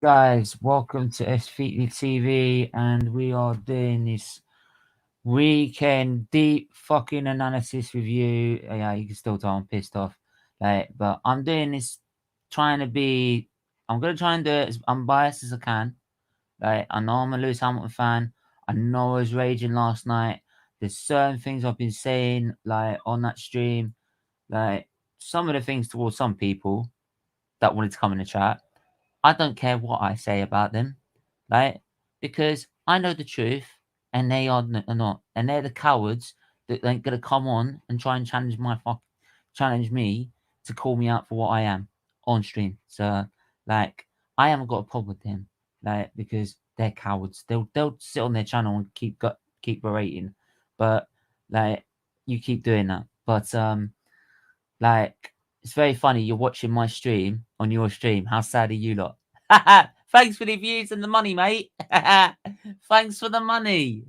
Guys, welcome to SFeatleyTV, and we are doing this weekend deep fucking analysis review. Yeah, you can still tell I'm pissed off, but I'm doing this trying to be. I'm gonna try and do it as unbiased as I can. I know I'm a Lewis Hamilton fan. I know I was raging last night. There's certain things I've been saying on that stream, like some of the things towards some people that wanted to come in the chat. I don't care what I say about them, right? Because I know the truth, and they are not, and they're the cowards that ain't gonna come on and try and challenge me to call me out for what I am on stream. So, I haven't got a problem with them, because they're cowards. They'll sit on their channel and keep berating, but like you keep doing that. But it's very funny. You're watching my stream on your stream. How sad are you lot? Thanks for the views and the money, mate. Thanks for the money.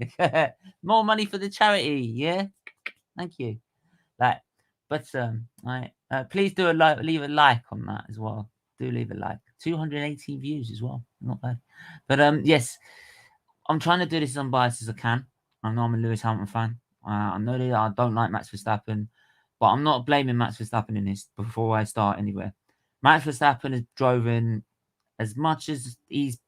More money for the charity. Yeah, thank you. Like, please do leave a like on that as well. Do leave a like. 218 views as well. Not bad. But yes, I'm trying to do this as unbiased as I can. I know I'm a Lewis Hamilton fan. I know that I don't like Max Verstappen, but I'm not blaming Max Verstappen in this before I start anywhere. Max Verstappen has driven as much as he's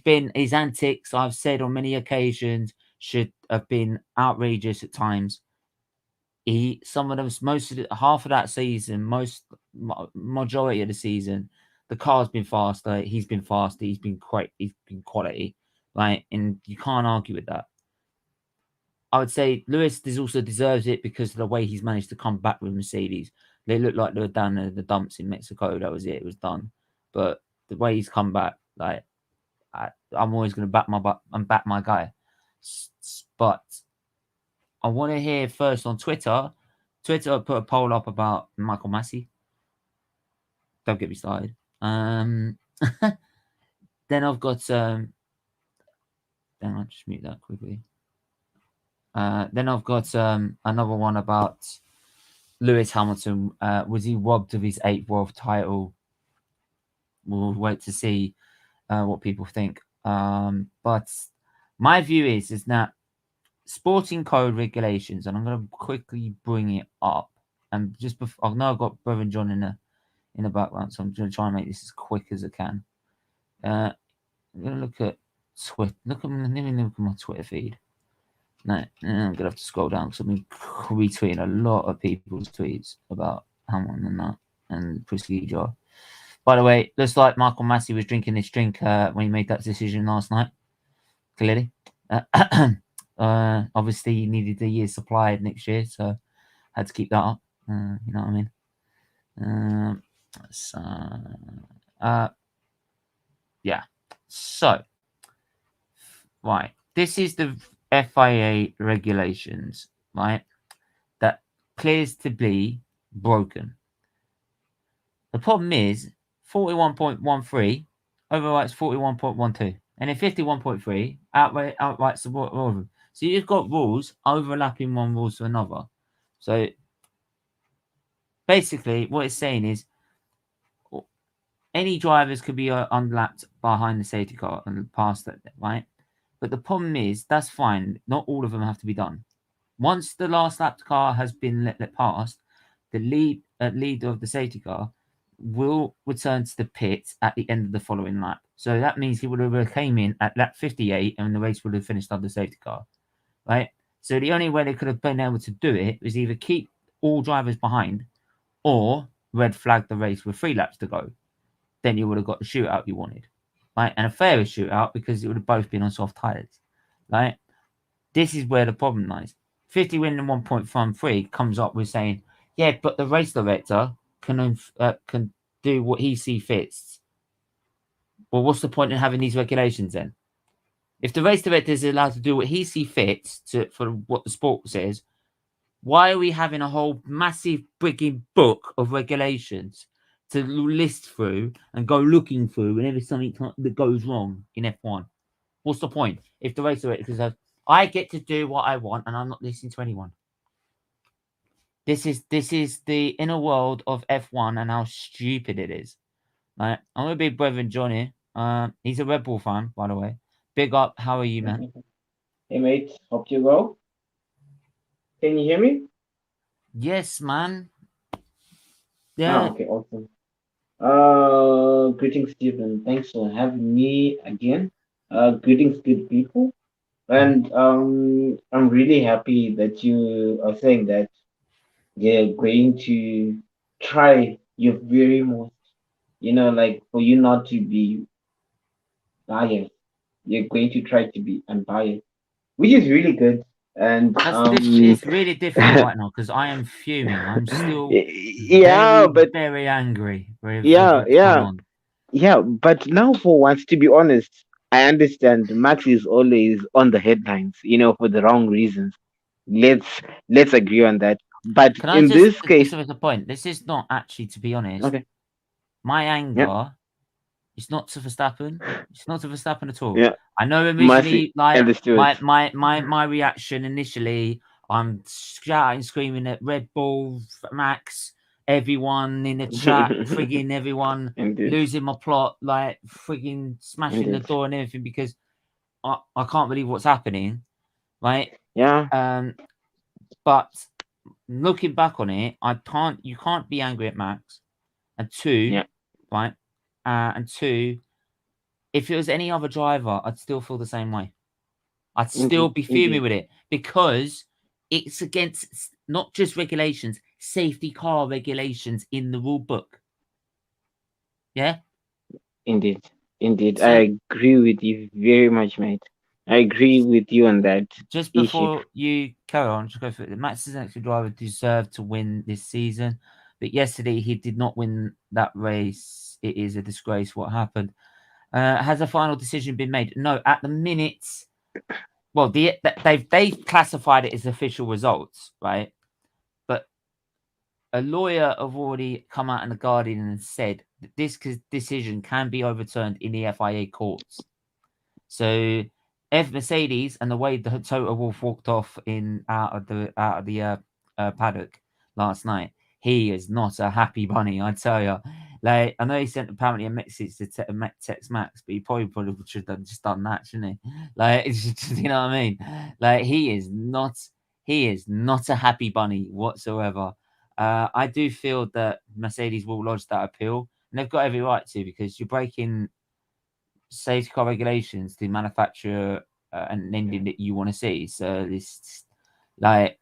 been his antics, I've said on many occasions, should have been outrageous at times. Some of them, most of half of that season, majority of the season, the car's been faster. He's been faster. He's been quality, right? And you can't argue with that. I would say Lewis also deserves it because of the way he's managed to come back with Mercedes. They looked like they were down in the dumps in Mexico. That was it. It was done. But the way he's come back, I'm always going to back my guy. But I want to hear first on Twitter. Twitter put a poll up about Michael Massey. Don't get me started. Then I've got then I'll just mute that quickly. Then I've got another one about Lewis Hamilton. Was he robbed of his 8th world title? We'll wait to see what people think. But my view is that sporting code regulations, and I'm going to quickly bring it up. And just before, I know I've got Brother John in the background, so I'm going to try and make this as quick as I can. I'm going to look at Twitter. Let me look at my Twitter feed. No, I'm gonna have to scroll down because I've been retweeting a lot of people's tweets about Hamilton and that and procedure. By the way, looks like Michael Massey was drinking this drink when he made that decision last night. Clearly, obviously he needed the year's supply next year, so had to keep that up. You know what I mean? Yeah. So, right, this is the FIA regulations, right? That appears to be broken. The problem is 41.13 overwrites 41.12, and then 51.3 outrights all of them. So you've got rules overlapping one rule to another. So basically, what it's saying is any drivers could be unlapped behind the safety car and past that, right? But the problem is that's fine. Not all of them have to be done. Once the last lapped car has been let past, the leader of the safety car will return to the pit at the end of the following lap. So that means he would have came in at lap 58 and the race would have finished under the safety car, right? So the only way they could have been able to do it was either keep all drivers behind or red flag the race with 3 laps to go. Then you would have got the shootout you wanted, right? And a fairer shootout because it would have both been on soft tyres, right? This is where the problem lies. 50 win and 1.13 comes up with saying, yeah, but the race director can do what he sees fits. Well, what's the point in having these regulations then? If the race director is allowed to do what he sees fits for what the sport says, why are we having a whole massive frigging book of regulations to list through and go looking through whenever something that goes wrong in F1? What's the point? If the race director says, I get to do what I want and I'm not listening to anyone. This is the inner world of F1 and how stupid it is. Right? I'm gonna be Brother John here. He's a Red Bull fan, by the way. Big up. How are you, man? Mhm. Hey mate, hope you well. Can you hear me? Yes, man. Ah, Yeah. okay, awesome. Greetings, Stephen. Thanks for having me again. Greetings, good people. Mhm. And I'm really happy that you are saying that you're going to try your very most. Like for you not to be biased, you're going to try to be unbiased, which is really good. And It's really difficult right now because I am fuming. I'm still yeah, very, but very angry with yeah, what's gone yeah. on. Yeah, but now for once, to be honest, I understand Max is always on the headlines, for the wrong reasons. Let's let's agree on that. But Can I in just this case, just make a point? This is not actually, to be honest, okay, my yeah, anger. It's not to Verstappen. It's not to Verstappen at all. yeah, I know mercy, originally, like understood. my reaction initially, I'm shouting, screaming at Red Bull, Max, everyone in the chat, frigging everyone, Indeed, losing my plot, like frigging smashing the indeed, door and everything because I can't believe what's happening, right? yeah, Um, but looking back on it, you can't be angry at Max. And two, yeah, right? And two, if it was any other driver, I'd still feel the same way. I'd still indeed, be fuming indeed, with it because it's against not just regulations, safety car regulations in the rule book. Yeah. indeed, indeed. So I agree with you very much, mate. I agree with you on that just issue. before you carry on, just go for it. Max is actually driver deserved to win this season, but yesterday he did not win that race. It is a disgrace what happened. Has a final decision been made? No, at the minute. Well, they've classified it as official results, right? But a lawyer have already come out in the Guardian and said that this decision can be overturned in the FIA courts. So, if Mercedes and the way the Toto Wolff walked off in out of the paddock last night, he is not a happy bunny, I tell you. Like, I know he sent apparently a message to text Max, but he probably should have just done that, shouldn't he? Like, it's just, you know what I mean? Like, he is not a happy bunny whatsoever. I do feel that Mercedes will lodge that appeal, and they've got every right to because you're breaking safety car regulations to manufacture an ending that you want to see. So this, like,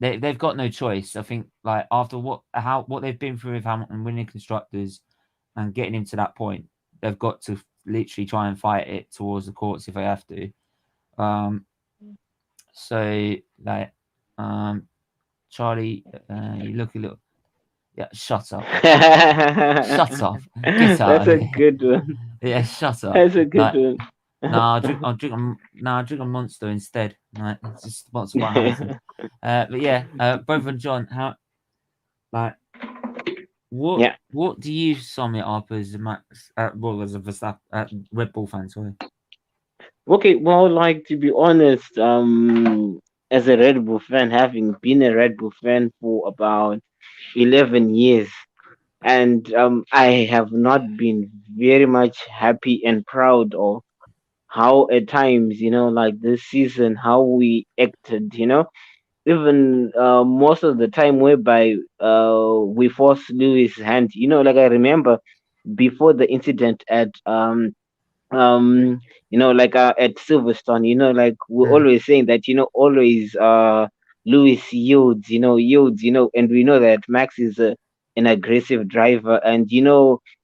they've got no choice. I think, like, after what they've been through with Hamilton winning constructors and getting him to that point, they've got to literally try and fight it towards the courts if they have to. Um, so like, um, Charlie, you look a little. Yeah, shut up. Shut up. Get out That's of a here. good one. Yeah, shut up. That's a good Like, one. I'll drink a monster instead. Right, it's just what's what Hamilton. But yeah, brother and John, how like Yeah. what do you sum it up as a Max? Well, as a Verstappen, Red Bull fan, sorry. Okay, well, like to be honest, as a Red Bull fan, having been a Red Bull fan for about 11 years, and I have not been very much happy and proud of how at times, like this season, how we acted, even most of the time whereby we forced Lewis' hand, like I remember before the incident at um like at Silverstone, like we're Mm. always saying that, always Lewis yields, and we know that Max is an aggressive driver, and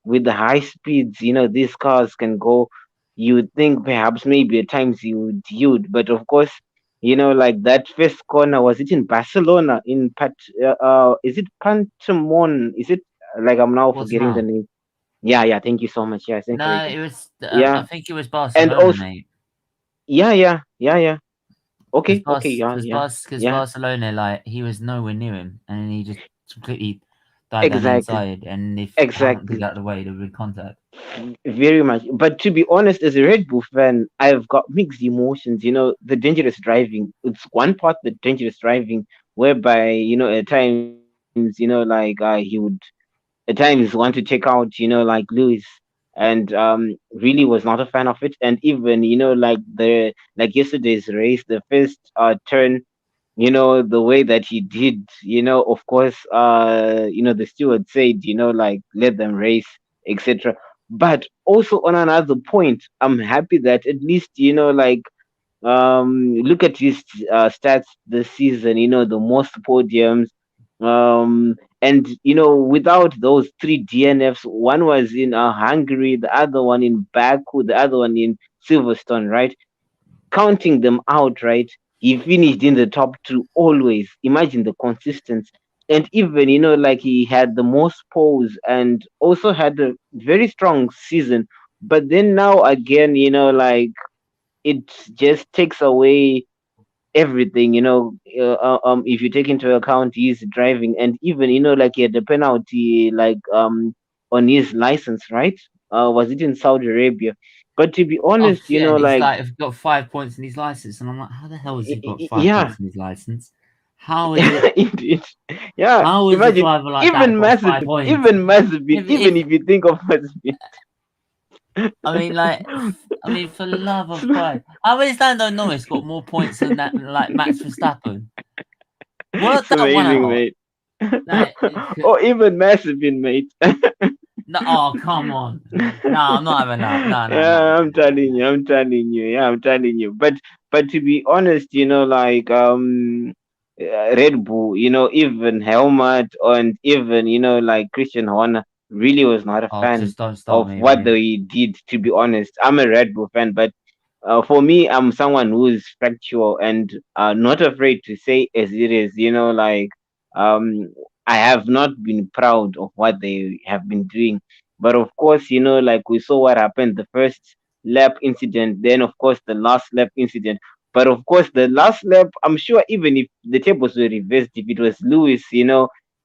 with the high speeds, these cars can go. You would think perhaps maybe at times he would yield, but of course, like that first corner, was it in Barcelona, is it Pantamon, is it, like I'm now What's forgetting the now? name. Yeah, yeah, thank you so much. Yeah, thanks for No, correcting. it was. I Yeah, think it was and Barcelona, also, mate. yeah, yeah, yeah, yeah. Okay, okay, yeah, yeah, Because yeah. Barcelona, like, he was nowhere near him, and he just completely died down the Exactly, inside. And if Hamilton could exactly. get out of the way, there would be contact. Very much. But to be honest, as a Red Bull fan, I've got mixed emotions. The dangerous driving. It's one part, the dangerous driving, whereby at times, like he would at times want to take out, like Lewis. and really was not a fan of it. And even like yesterday's race, the first turn, the way that he did, of course, the steward said, like, let them race, etc. But also on another point, I'm happy that at least, like, look at his stats this season, the most podiums, and without those three DNFs, one was in Hungary, the other one in Baku, the other one in Silverstone, right? Counting them out, right? He finished in the top two always. Imagine the consistency. And even, like, he had the most poles and also had a very strong season. But then now again, like, it just takes away everything, if you take into account his driving, and even, like, he had the penalty, like, on his license, right? Was it in Saudi Arabia? But to be Oh honest, yeah, and he's like, like, "I've got 5 points in his license," and I'm like, "How the hell has he got 5 yeah. points in his license? How is it? Indeed. Yeah, How is a imagine, driver like that got 5 points?" Even Mazepin, even If if you think of Mazepin. I mean, like, for the love of Christ, how is Lando Norris got more points than that, like Max Verstappen? Work It's that one amazing, out. mate. Like, Or even Mazepin, mate. no, oh come on, no, I'm not having that. No, no, no, Yeah, no, I'm telling you, I'm telling you, yeah, I'm telling you. But to be honest, like, Red Bull, even Helmut, and even, like, Christian Horner really was not a oh, fan just don't start of me with what him. they did. To be honest, I'm a Red Bull fan, but for me, I'm someone who is factual and not afraid to say as it is. Like, um, I have not been proud of what they have been doing, but of course, like, we saw what happened the first lap incident, then of course the last lap incident. But of course, the last lap, I'm sure even if the tables were reversed, if it was Lewis,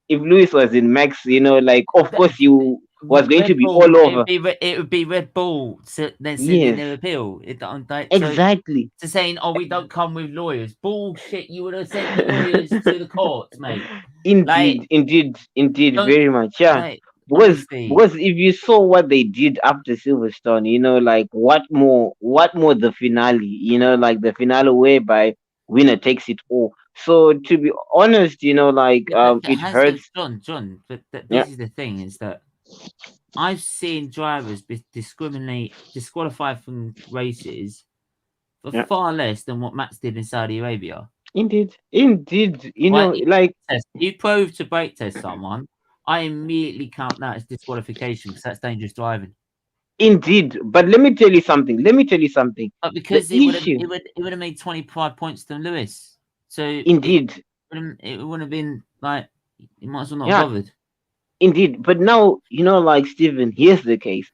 if Lewis was in Max, like, of course you was going to Red be all Bull, over. it would be Red Bull then sending Yes, their appeal. It don't like so exactly. to saying, "Oh, we don't come with lawyers." Bullshit! You would have sent the lawyers to the courts, mate. Like, Indeed, indeed, indeed, don't very much. Yeah. like honestly. Because if you saw what they did after Silverstone, like, what more the finale, like the finale whereby winner takes it all. So to be honest, like, Yeah, but it has hurts. John. But Yeah, this is the thing: is that I've seen drivers be disqualified from races for yeah. far less than what Max did in Saudi Arabia. Indeed, indeed, Like, like, you prove to brake test someone, I immediately count that as disqualification because that's dangerous driving. indeed. But let me tell you something. Let me tell you something. But The because issue, it would have made 25 points to Lewis, so indeed, it wouldn't have been like you might as well not have yeah, bothered. indeed. But now, like, Stephen, here's the case.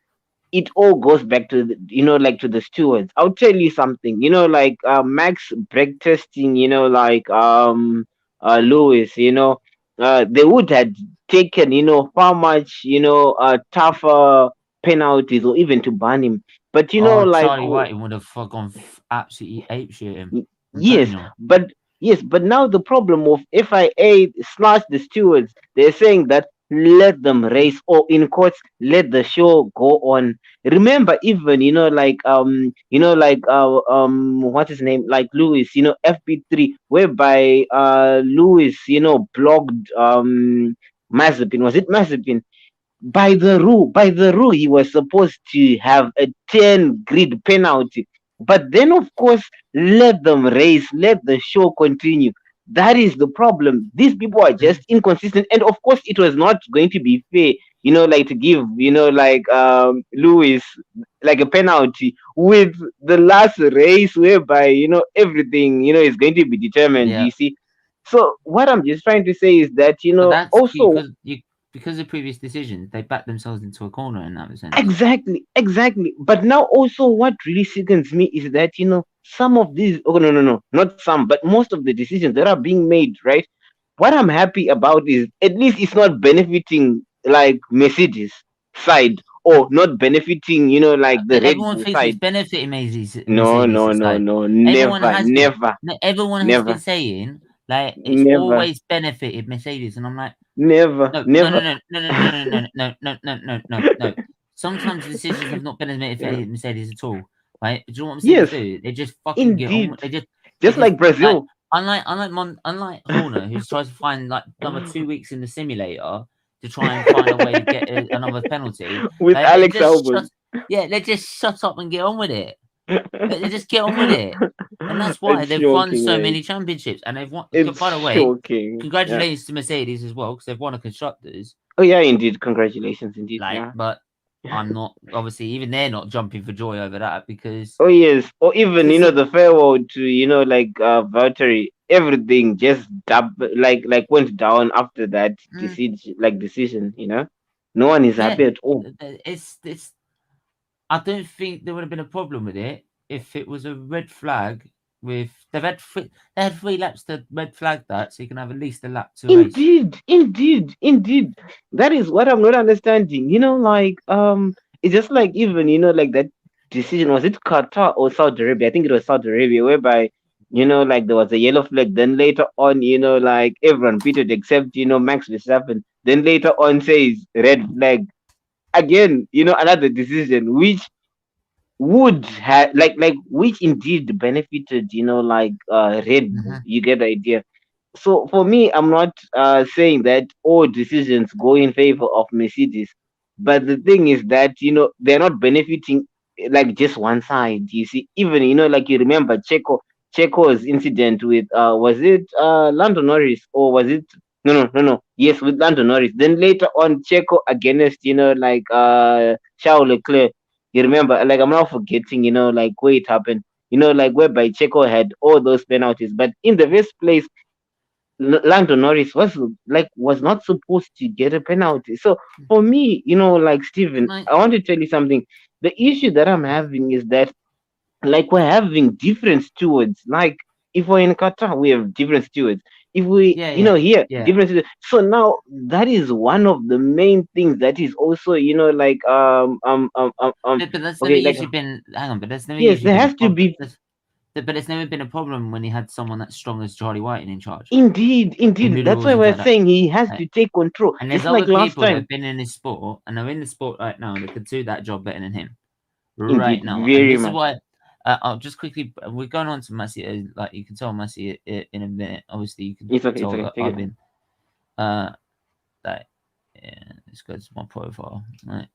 It all goes back to like, to the stewards. I'll tell you something. Like, Max brake testing. Like, Lewis. They would have taken far much tougher penalties, or even to ban him. But Oh, like, Charlie Whiting would have gone absolutely apeshit him. I'm telling yes, you. but now the problem of FIA slash the stewards, they're saying that let them race, or in quotes, let the show go on. Remember, even like, like, what's his name, like Lewis, FP3, whereby Lewis, blocked Mazepin. Was it Mazepin? By the rule, he was supposed to have a 10 grid penalty. But then, of course, let them race, let the show continue. That is the problem. These people are just inconsistent. And of course, it was not going to be fair, like, to give, like, Lewis, like, a penalty with the last race, whereby, everything, is going to be determined, Yeah, you see. So what I'm just trying to say is that, but that's also. because of previous decisions, they backed themselves into a corner in that sense. Exactly, exactly. But now also what really sickens me is that, some of these, oh, no, no, no, not some, but most of the decisions that are being made, right? What I'm happy about is at least it's not benefiting, like, Mercedes side, or not benefiting, like, the Red Everyone Bull thinks it's side. benefiting No, no, Mercedes' no, side. no, Everyone never, has been. never, No, everyone has been never, saying like it's never, always benefited Mercedes, and I'm like, never, no, no, no, never. no, no, no, no, no, no, no, no, no, no, no, no. Sometimes decisions have not benefited Yeah. Mercedes at all. Right? Do you know what Yes, Mercedes do? They just fucking get on. indeed. They Just like Brazil unlike Horner, who's tries to find like another 2 weeks in the simulator to try and find a way to get another penalty. with They Alex just shut, Albon. they just shut up and get on with it. They just get on with it, and that's why It's they've won shocking, so man. many championships. And they've won. It's By the way, shocking. Yeah. congratulations to Mercedes as well because they've won a constructors. Oh yeah, indeed. Congratulations, indeed. Like, Yeah. but I'm not obviously even they're not jumping for joy over that because Oh yes. Or even because the farewell to like Valtteri. Everything just like went down after that decision. No one is yeah, happy at all. it's. I don't think there would have been a problem with it if it was a red flag. They had 3 laps to red flag that, so you can have at least a lap to race. Indeed. That is what I'm not understanding. It's just like even like that decision, was it Qatar or Saudi Arabia? I think it was Saudi Arabia, whereby like there was a yellow flag. Then later on, like everyone pitted except Max Verstappen. Then later on says red flag again. Another decision which would have which indeed benefited Red Bull. Mhm. You get the idea. So for me, I'm not saying that all decisions go in favor of Mercedes, but the thing is that they're not benefiting like just one side. You see, even like you remember Checo's incident with was it Lando Norris, or was it no, yes, with Lando Norris. Then later on Checo against Charles Leclerc. You remember, like I'm not forgetting, like where it happened. Like whereby Checo had all those penalties, but in the first place Lando Norris was not supposed to get a penalty. So for me, like Steven, Mate, I want to tell you something. The issue that I'm having is that like we're having different stewards. Like if we're in Qatar, we have different stewards. If we, yeah, here, yeah. different stewards. So now that is one of the main things that is also, But that's never okay, like usually been. Hang on, but that's never yes, usually there been a has to problem. be. But it's never been a problem when he had someone that's strong as Charlie Whiting in charge and Indeed. knew the That's rules why and we're stuff like saying he has that. to take control. And there's Just like other last people that time. have been in this sport and are in the sport right now that could do that job better than him right Indeed, now. And very this is much. why I'll just quickly. We're going on to Massey. Like you can tell Massey in a minute. Obviously, you can It's okay. It's tell okay. that Take I've it. been like yeah. Let's go to my profile. Right.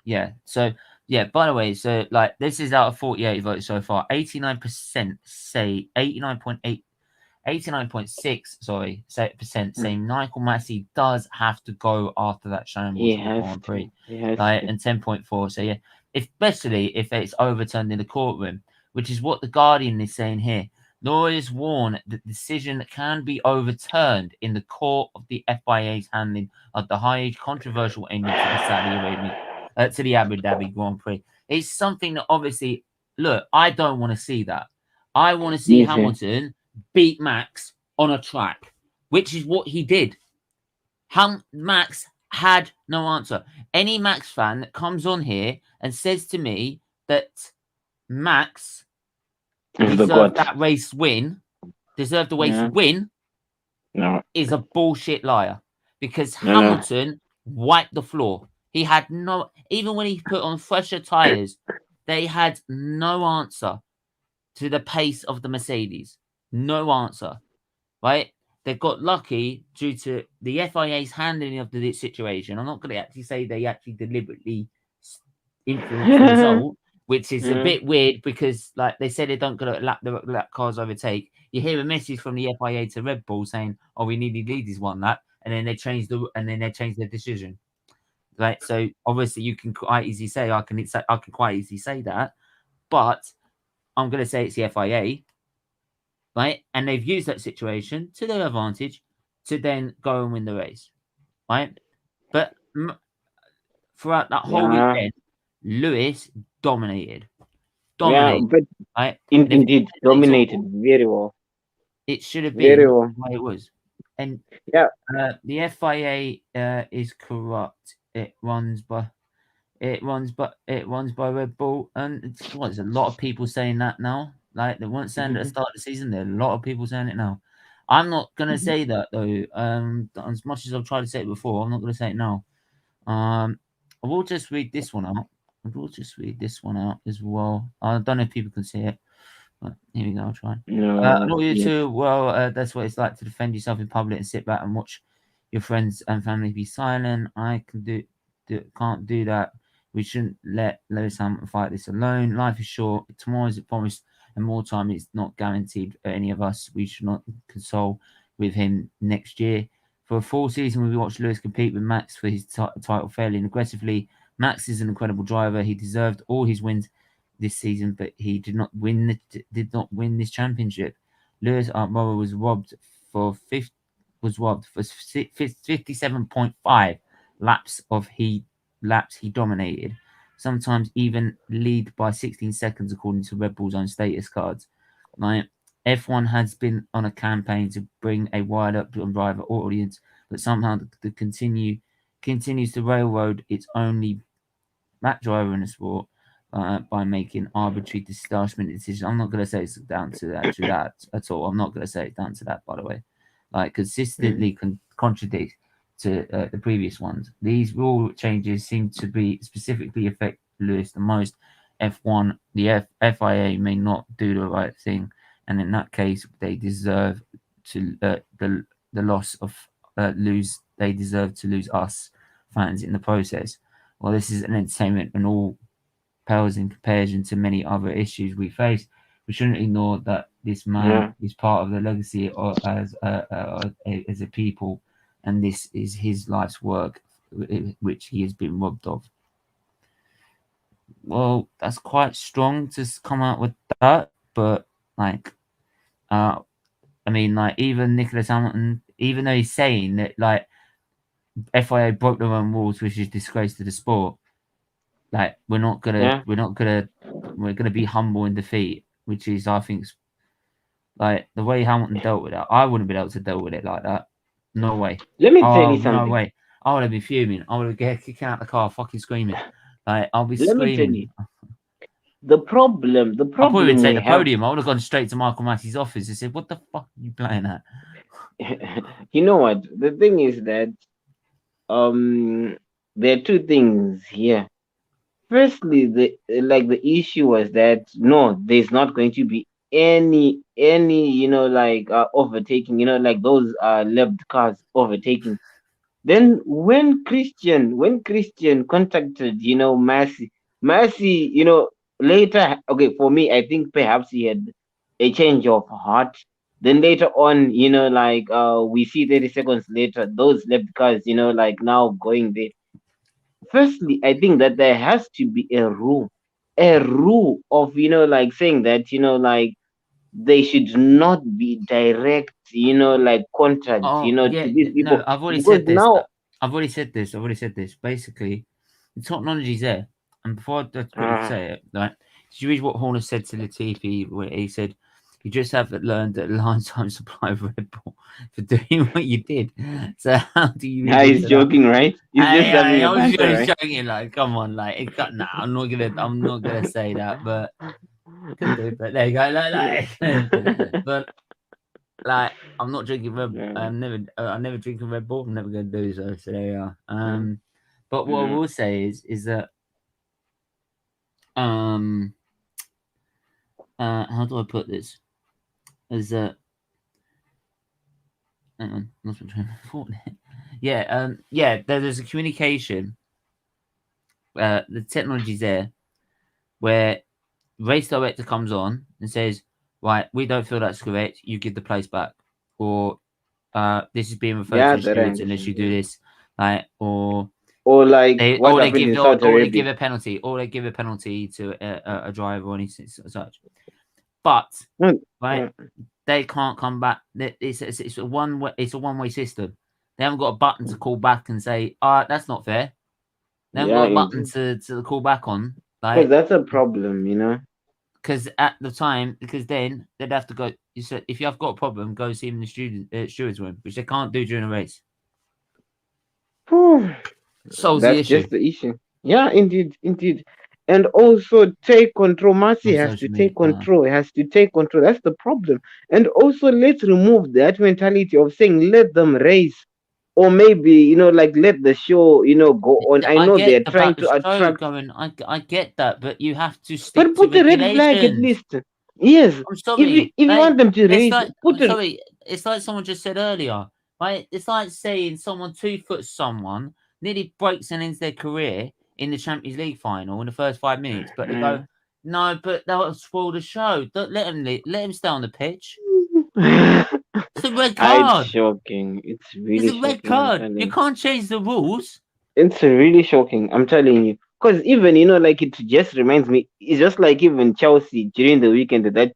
Yeah. So yeah. By the way, so like this is out of 48 votes so far. 89% say 89.6, sorry, percent Mm. saying Michael Massey does have to go after that He shambles of the has Grand to. Prix. He has Like, to. and 10.4. So yeah, especially if it's overturned in the courtroom, which is what the Guardian is saying here. Lawyers warn that the decision can be overturned in the court of the FIA's handling of the highly controversial ending to the Abu Dhabi Grand Prix. It's something that obviously, look, I don't want to see that. I want to see Me too. Hamilton beat Max on a track, which is what he did. Max had no answer. Any Max fan that comes on here and says to me that Max It's the deserved God. that race win, deserved the race Yeah. win, No. is a bullshit liar. Because No. Hamilton wiped the floor. He had no, even when he put on fresher tyres, they had no answer to the pace of the Mercedes. No answer, right? They got lucky due to the FIA's handling of the situation. I'm not going to actually say they actually deliberately influenced the result, which is a Yeah. bit weird because, like they said, they don't going to let the lap cars overtake. You hear a message from the FIA to Red Bull saying, "Oh, we needed leaders one lap," and then they changed their decision. Right, so obviously you can quite easily say I can quite easily say that, but I'm going to say it's the FIA, right? And they've used that situation to their advantage to then go and win the race, right? But throughout that whole Yeah. weekend, Lewis dominated, Yeah. dominated, But right? And if indeed, at dominated all, very well. it should have Very been well. the way it was. And Yeah. the FIA is corrupt. It runs by Red Bull, and there's a lot of people saying that now. Like they weren't saying it at the start of the season. There are a lot of people saying it now. I'm not gonna say that though. As much as I've tried to say it before, I'm not gonna say it now. I will just read this one out. I will just read this one out as well. I don't know if people can see it, but here we go. I'll try. No, Not you yes. too. Well, that's what it's like to defend yourself in public and sit back and watch your friends and family be silent. I can't do that. We shouldn't let Lewis Hamilton fight this alone. Life is short. Tomorrow is promised, and more time is not guaranteed for any of us. We should not console with him next year. For a full season, we watched Lewis compete with Max for his title fairly and aggressively. Max is an incredible driver. He deserved all his wins this season, but he did not win this championship. Lewis, our brother, was robbed for 57.5 laps he dominated, sometimes even lead by 16 seconds according to Red Bull's own status cards. Like, F1 has been on a campaign to bring a wider driver audience, but somehow continues to railroad its only black driver in the sport by making arbitrary distinction decisions. I'm not going to say it's down to that at all. I'm not going to say it's down to that, by the way. Like, consistently contradict to the previous ones. These rule changes seem to be specifically affect Lewis the most. F1, the FIA may not do the right thing, and in that case, they deserve to the loss of lose. They deserve to lose us fans in the process. Well, this is an entertainment and all pales in comparison to many other issues we face. We shouldn't ignore that this man is part of the legacy as a people, and this is his life's work, which he has been robbed of. Well, that's quite strong to come out with that, but like, I mean, like, even Nicholas Hamilton, even though he's saying that like FIA broke their own rules, which is disgrace to the sport, like we're gonna be humble in defeat, which is, I think, like the way Hamilton dealt with that. I wouldn't be able to deal with it like that. No way. Let me tell you something. No way. I would have been fuming. I would have get kicking out the car, fucking screaming. Like, I'll be Let me tell screaming. you. The problem I probably would take the have, podium. I would have gone straight to Michael Massey's office and said, "What the fuck are you playing at?" you know what? The thing is that there are two things here. Firstly, the issue was that no, there's not going to be any overtaking, like those left cars overtaking. Then when Christian contacted, Massey, later, okay, for me, I think perhaps he had a change of heart. Then later on, we see 30 seconds later, those left cars, now going there. Firstly, I think that there has to be a rule of, saying that, they should not be direct, contract, to these people. No, I've already Because said this. now, I've already said this. Basically, the technology's there. And before I quickly say it, right? Did you read what Horner said to Latifi, where he said, "You just haven't learned that lifetime supply of Red Bull for doing what you did." So how do you? he's joking, right? He's just having a I was banter, just right? joking. Like, come on, like, I'm not gonna say that, but could do. But there you go. But like, I'm not drinking Red. I'm never drinking Red Bull. I'm never gonna do so. So there you are. But what I will say is that how do I put this? Is that hang on, lost my train of thought. There's a communication. The technology's there, where race director comes on and says, "Right, we don't feel that's correct. You give the place back," or "This is being referred to as stewards unless you do this," like, or like they give a penalty, to a driver or anything such. But right, they can't come back. It's a one-way system. They haven't got a button to call back and say, that's not fair." They haven't got a button to call back on. Like, that's a problem, because at the time, because then they'd have to go. You said, if you have got a problem, go see them in the stewards room, which they can't do during a race. Solves the issue. Just the issue. Yeah, indeed. And also take control. Massey has to take control. Has to take control. That's the problem. And also, let's remove that mentality of saying let them race. or maybe like let the show go on. I I know get they're trying about the to show attract, going. I get that, but you have to but stick to put the red flag at regulations. least. Yes, I'm if you sorry. if you want them to It's race, like put I'm the. sorry. It's like someone just said earlier. Right? It's like saying someone 2 foot someone nearly breaks and ends their career in the Champions League final in the first 5 minutes, but they go, no, but that will spoil the show. Don't let him stay on the pitch. It's a red It's card. shocking. It's It's really a red shocking. I'm card. telling You you. can't change the rules. It's really shocking. I'm telling you. Because even like it just reminds me. It's just like even Chelsea during the weekend that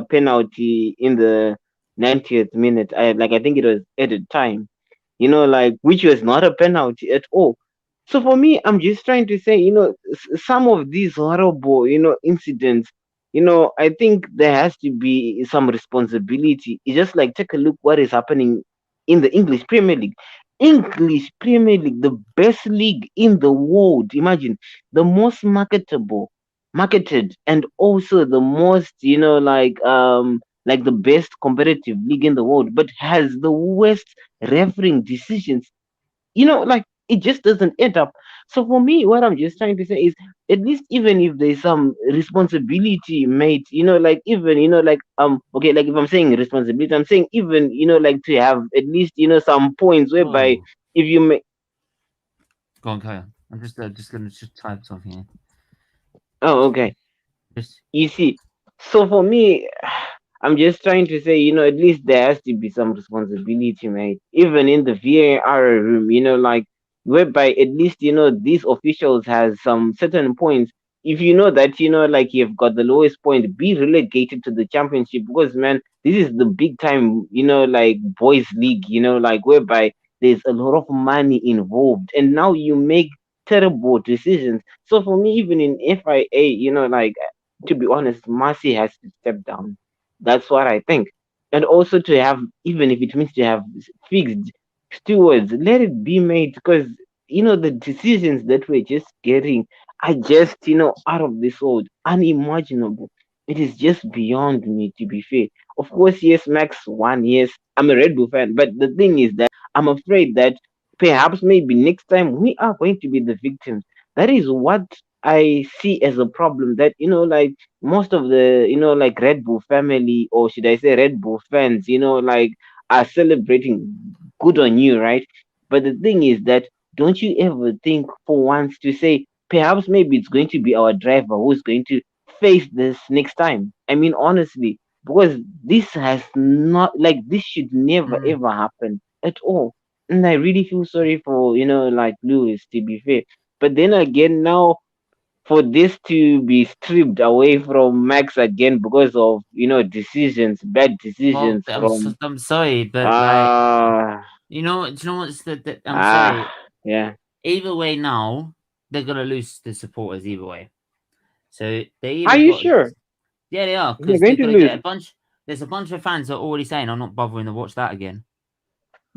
penalty in the 90th minute. I think it was added time. Like which was not a penalty at all. So for me, I'm just trying to say, some of these horrible, incidents, I think there has to be some responsibility. It's just like take a look what is happening in the English Premier League. English Premier League, the best league in the world. Imagine the most marketed, and also the most, like the best competitive league in the world, but has the worst refereeing decisions. Like it just doesn't add up. So for me, what I'm just trying to say is, at least even if there's some responsibility made, like even like okay, like if I'm saying responsibility, I'm saying even like to have at least some points whereby Whoa. if you make. Go on, Kaya. I'm just gonna just type something here. Oh, okay. Just You see, so for me, I'm just trying to say, at least there has to be some responsibility, mate. Even in the VAR room, like whereby at least these officials has some certain points. If you know that like you've got the lowest point, be relegated to the championship, because man, this is the big time, like boys league, like whereby there's a lot of money involved, and now you make terrible decisions. So for me, even in FIA, like to be honest, Marcy has to step down. That's what I think. And also to have, even if it means to have fixed stewards, let it be made, because the decisions that we're just getting are just out of this world, unimaginable. It is just beyond me, to be fair. Of course, yes, Max won. Yes, I'm a Red Bull fan, but the thing is that I'm afraid that perhaps maybe next time we are going to be the victims. That is what I see as a problem. That like most of the like Red Bull family, or should I say Red Bull fans, like are celebrating. Good on you, right? But the thing is that, don't you ever think for once to say perhaps maybe it's going to be our driver who's going to face this next time? I mean, honestly, because this has not, like, this should never mm, ever happen at all. And I really feel sorry for like Lewis, to be fair. But then again, now for this to be stripped away from Max again because of decisions, bad well, decisions from I'm sorry, but like uh do you know what's I'm ah sorry. yeah. Either way, now they're gonna lose the supporters either way. So they Are either you got sure yeah they are they're because going they're to gonna get lose? a bunch. There's a bunch of fans that are already saying I'm not bothering to watch that again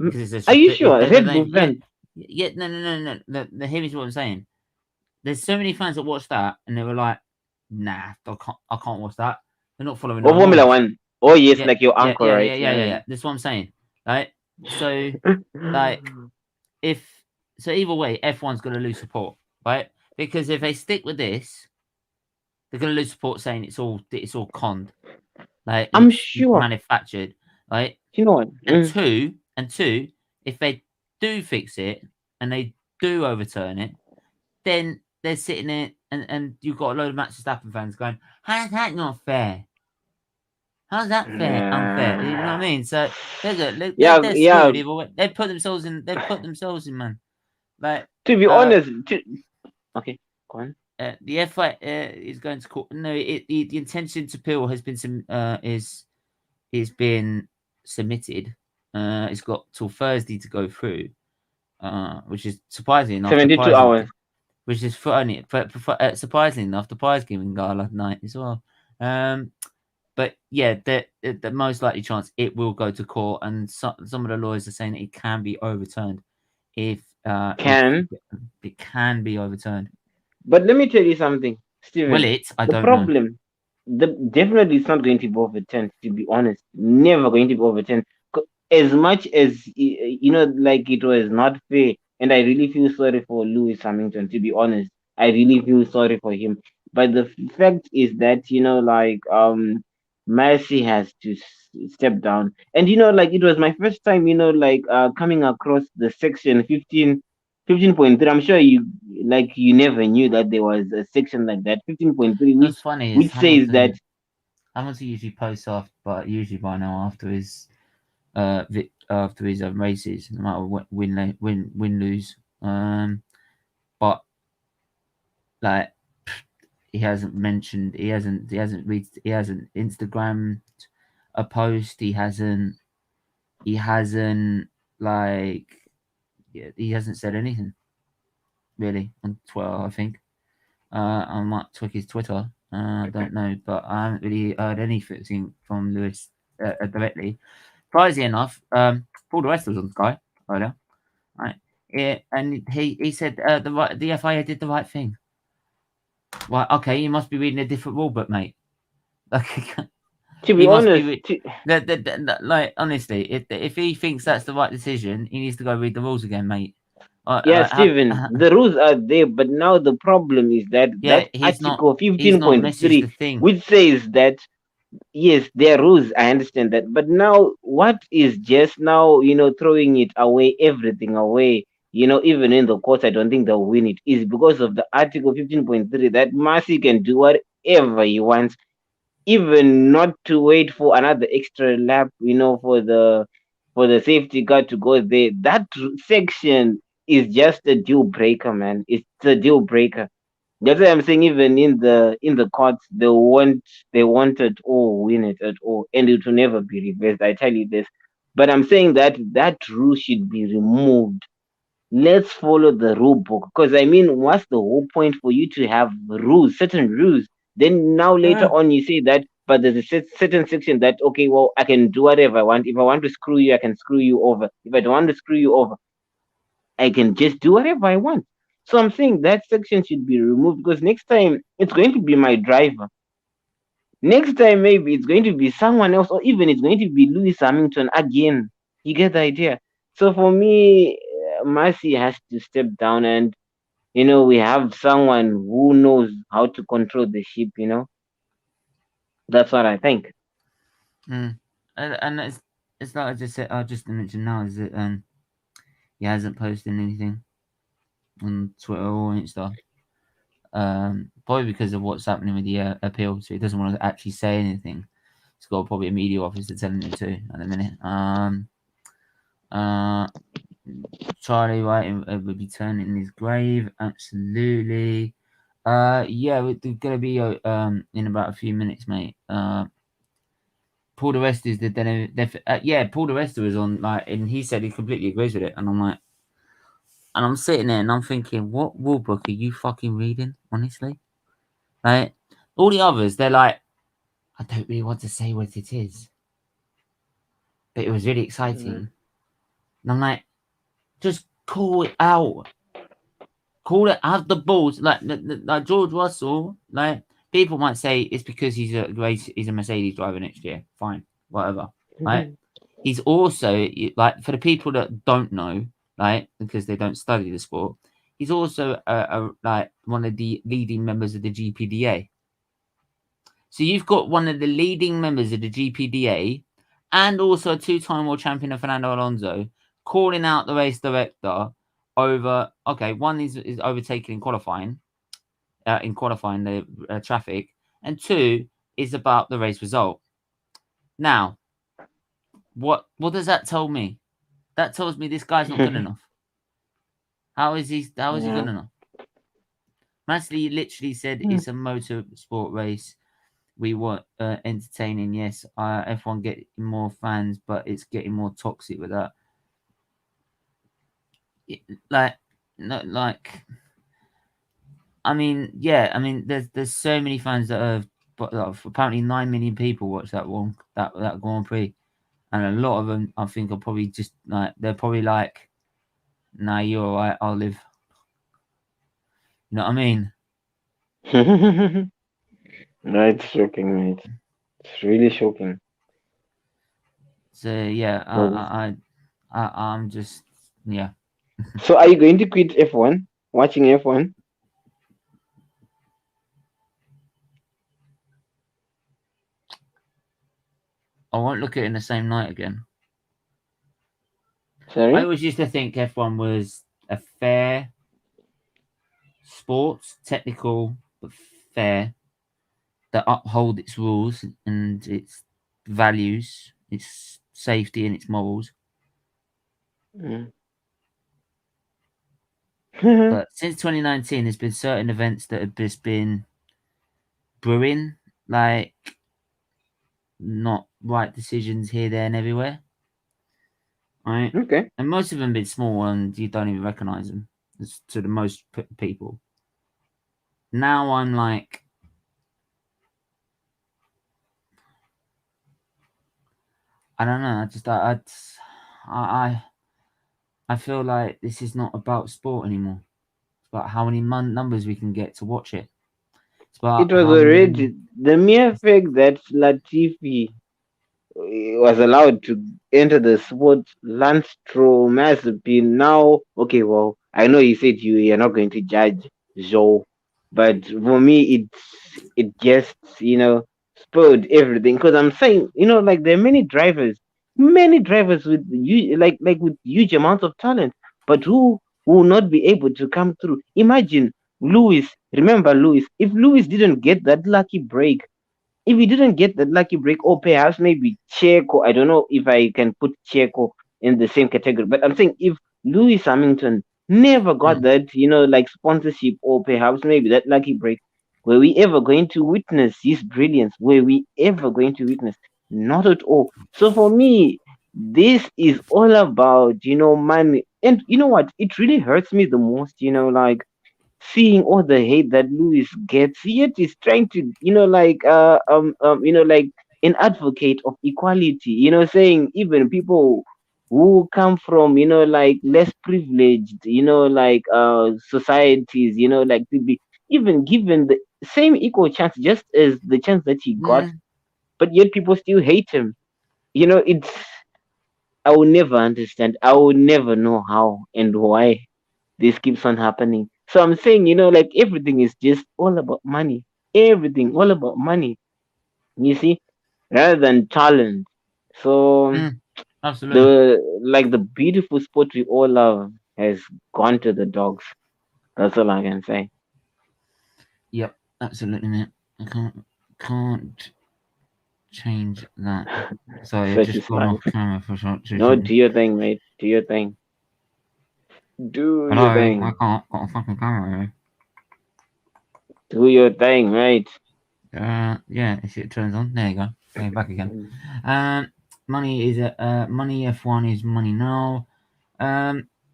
Mm, because it's are just you sure, they Red Bull don't yeah fans? yeah no. Hear me what I'm saying. There's so many fans that watch that and they were like, nah, I can't watch that. They're not following the Or Formula rules. One? Oh yes, like your uncle, right? Yeah. That's what I'm saying. Right? So like if either way, F1's gonna lose support, right? Because if they stick with this, they're gonna lose support saying it's all conned. Like I'm it's sure. manufactured, right? You know what? And two, if they do fix it and they do overturn it, then they're sitting there and you've got a load of Max Verstappen fans going, how's that not fair? How's that fair? Unfair. You know what I mean? So Yeah, they're yeah. screwed either way. They put themselves in, man. Like To be uh honest, okay, go on. the FI is going to court. No, the intention to appeal has been is been submitted. It's got till Thursday to go through. Which is surprisingly enough, the 72 prize, hours. which is funny, but surprisingly enough, the prize giving gala night as well. But yeah, the most likely chance it will go to court, and some of the lawyers are saying that it can be overturned if Can. it can be overturned. But let me tell you something, Will Steven. it? I The don't know. problem, definitely it's not going to be overturned, to be honest. Never going to be overturned. as much as like it was not fair, and I really feel sorry for Lewis Hamilton. To be honest, I really feel sorry for him. But the fact is that like Mercy has to step down, and like it was my first time like coming across the section 15.3. I'm sure you never knew that there was a section like that, 15.3, What's funny is which says that. Hamilton usually posts off, but usually by now after his after his races, no matter what win lose. But like he hasn't mentioned, he hasn't Instagrammed a post. He hasn't like yeah, he hasn't said anything really on Twitter. I think I might check his Twitter. I don't know, but I haven't really heard anything from Lewis directly. Surprisingly enough, Paul the rest was on Sky earlier, right? Yeah, and he said the FIA did the right thing. Well, okay, you must be reading a different rule book, mate. Like, To be he must honest, be like honestly, if he thinks that's the right decision, he needs to go read the rules again, mate. yeah, Steven, the rules are there, but now the problem is that yeah, Article he's not 15.3, messaged the thing. which says that yes, there are rules. I understand that, but now what is just now throwing it away, everything away. Even in the courts, I don't think they'll win it. Is because of the Article 15.3 that Marcy can do whatever he wants, even not to wait for another extra lap, for the safety car to go there. That section is just a deal breaker, man. It's a deal breaker. That's why I'm saying even in the courts they won't at all win it at all, and it will never be reversed. I tell you this. But I'm saying that that rule should be removed. Let's follow the rule book, because I mean, what's the whole point for you to have rules, certain rules? Then now later Yeah. on you say that, but there's a certain section that, okay, well, I can do whatever I want. If I want to screw you, I can screw you over. If I don't want to screw you over, I can just do whatever I want. So I'm saying that section should be removed, because next time it's going to be my driver. Next time maybe it's going to be someone else, or even it's going to be Lewis Hamilton again. You get the idea. So for me, Mercy has to step down, and we have someone who knows how to control the ship. That's what I think. Mm. And it's like I just said. I just mentioned now is that he hasn't posted anything on Twitter or Insta. Probably because of what's happening with the appeal, so he doesn't want to actually say anything. He's got probably a media officer telling him to at the minute. Uh, Charlie White would be turning in his grave. Absolutely. Yeah, we're gonna be in about a few minutes, mate. Paul the Rest is yeah, Paul the Rest was on and he said he completely agrees with it, and I'm sitting there and I'm thinking, what rule book are you fucking reading? Honestly, like all the others, they're like, I don't really want to say what it is, but it was really exciting, and I'm like, just call it out. Call it, have the balls, like George Russell. Like people might say it's because he's a Mercedes driver next year. Fine, whatever. Right? He's also like, for the people that don't know, like because they don't study the sport, he's also like one of the leading members of the GPDA. So you've got one of the leading members of the GPDA, and also a two-time world champion of Fernando Alonso, calling out the race director over. Okay, one is overtaken in qualifying the traffic, and two is about the race result. Now, what does that tell me? That tells me this guy's not good enough. How is he good Yeah. enough? Masley literally said it's a motor sport race. We want entertaining. Yes, F1 get more fans, but it's getting more toxic with that. Like, no, like, I mean, yeah, I mean, there's so many fans that have, but apparently 9 million people watch that Grand Prix, and a lot of them, I think, are probably just like, they're probably like, nah, you're all right, I'll live. You know what I mean? No, it's shocking, mate. It's really shocking. So yeah, Oh. I'm just yeah. So are you going to quit F1? Watching F1? I won't look at it in the same night again. I Sorry? always used to think F1 was a fair sport, technical but fair, that uphold its rules and its values, its safety and its morals. Mm. But since 2019, there's been certain events that have just been brewing, like not right decisions here, there, and everywhere. Right? Okay. And most of them been small and you don't even recognize them to the most people. Now I'm like, I don't know. I feel like this is not about sport anymore. It's about how many numbers we can get to watch it. It's It about was how many. already the mere fact that Latifi was allowed to enter the sport. Lance Stroll, Mazepin. Now, okay, well, I know you said you're not going to judge Joe, but for me, it just spoiled everything. Because I'm saying, like there are many drivers with like with huge amounts of talent, but who will not be able to come through. Imagine Lewis. Remember Lewis? If Lewis didn't get that lucky break, if he didn't get that lucky break, or perhaps maybe Checo, I don't know if I can put Checo in the same category, but I'm saying if Lewis Hamilton never got Mm, that, like sponsorship, or perhaps maybe that lucky break, were we ever going to witness his brilliance? Were we ever going to witness? Not at all. So for me, this is all about, money. And you know what? It really hurts me the most, like seeing all the hate that Lewis gets, yet he's trying to, like an advocate of equality, saying even people who come from, like less privileged, societies, like to be even given the same equal chance, just as the chance that he got, mm, but yet people still hate him. It's I will never understand. I will never know how and why this keeps on happening. So I'm saying, like everything is just all about money. Everything all about money. You see, rather than talent. So mm, absolutely. the beautiful sport we all love has gone to the dogs. That's all I can say. Yep, absolutely, mate. I can't change that. Sorry, I Such just is gone life. off camera for two No, do seconds. your thing, mate. Do your thing. Do Hello, your I thing. can't got a fucking camera. Do your thing, mate. Yeah, if it turns on, there you go. Okay, back again. Um, money is money. F1 is money now.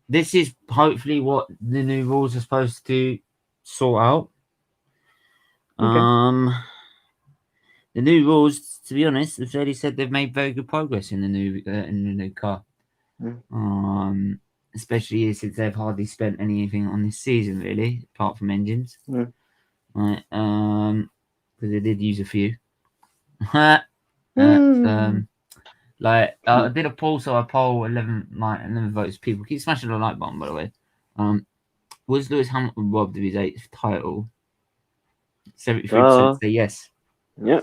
This is hopefully what the new rules are supposed to sort out. Okay. The new rules, to be honest, have already said they've made very good progress in the new car. Mm. Especially since they've hardly spent anything on this season, really, apart from engines. Mm. Right. Because they did use a few. Like Mm. I did a poll, so I poll 11 votes. People keep smashing the like button, by the way. Was Lewis Hamilton robbed of his 8th title? 73% Duh. say yes. Yeah.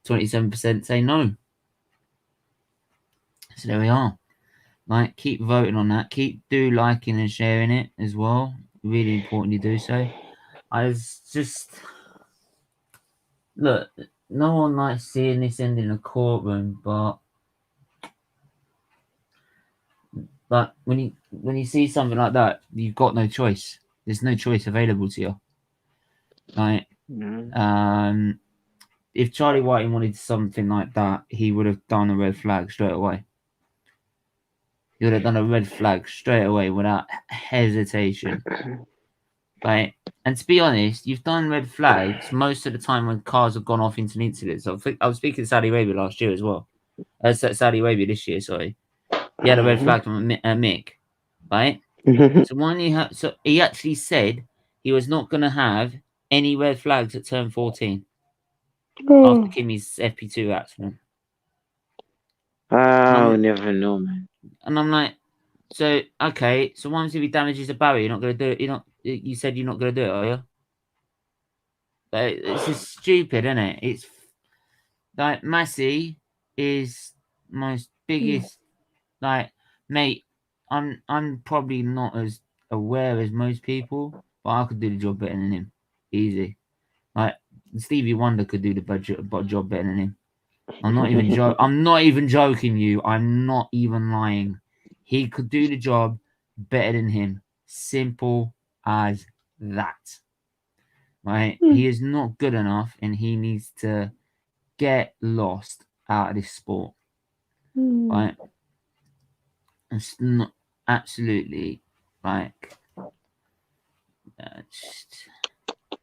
27% say no. So there we are. Like, keep voting on that. Keep liking and sharing it as well. Really important you do so. I was just look. No one likes seeing this end in a courtroom, but when you see something like that, you've got no choice. There's no choice available to you. Like, Mm. if Charlie Whiting wanted something like that, he would have done a red flag straight away. He would have done a red flag straight away without hesitation. Like, and to be honest, you've done red flags most of the time when cars have gone off into an incident. So I was speaking to Saudi Arabia last year as well. Saudi Arabia this year, sorry. He had a red flag from Mick, right? So so he actually said he was not going to have any red flags at turn 14 after Oh. Kimi's FP2 accident. I'll never know, man. And I'm like, so okay, so once if he damages a barrier, you're not gonna do it. You're not. You said you're not gonna do it, are you? Like, it's just stupid, isn't it? It's like Massey is my biggest. Like, mate, I'm probably not as aware as most people, but I could do the job better than him, easy. Like Stevie Wonder could do the job better than him. I'm not even I'm not even joking you. I'm not even lying. He could do the job better than him. Simple as that. Right? He is not good enough and he needs to get lost out of this sport. Right? It's not absolutely like just,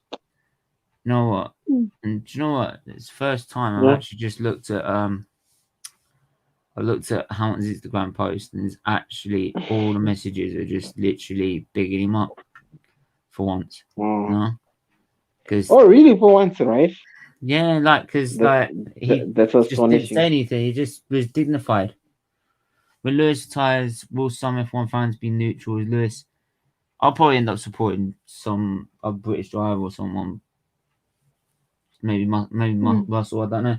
you know what? And do you know what? It's the first time I've actually just looked at I looked at Hamilton's Instagram post, and it's actually all the messages are just literally bigging him up for once. No, because really? For once, right? Yeah, like because like he that's just didn't astonishing. say anything. He just was dignified. When Lewis retires, will some F1 fans be neutral? Is Lewis? I'll probably end up supporting a British driver or someone. Maybe Russell. I don't know.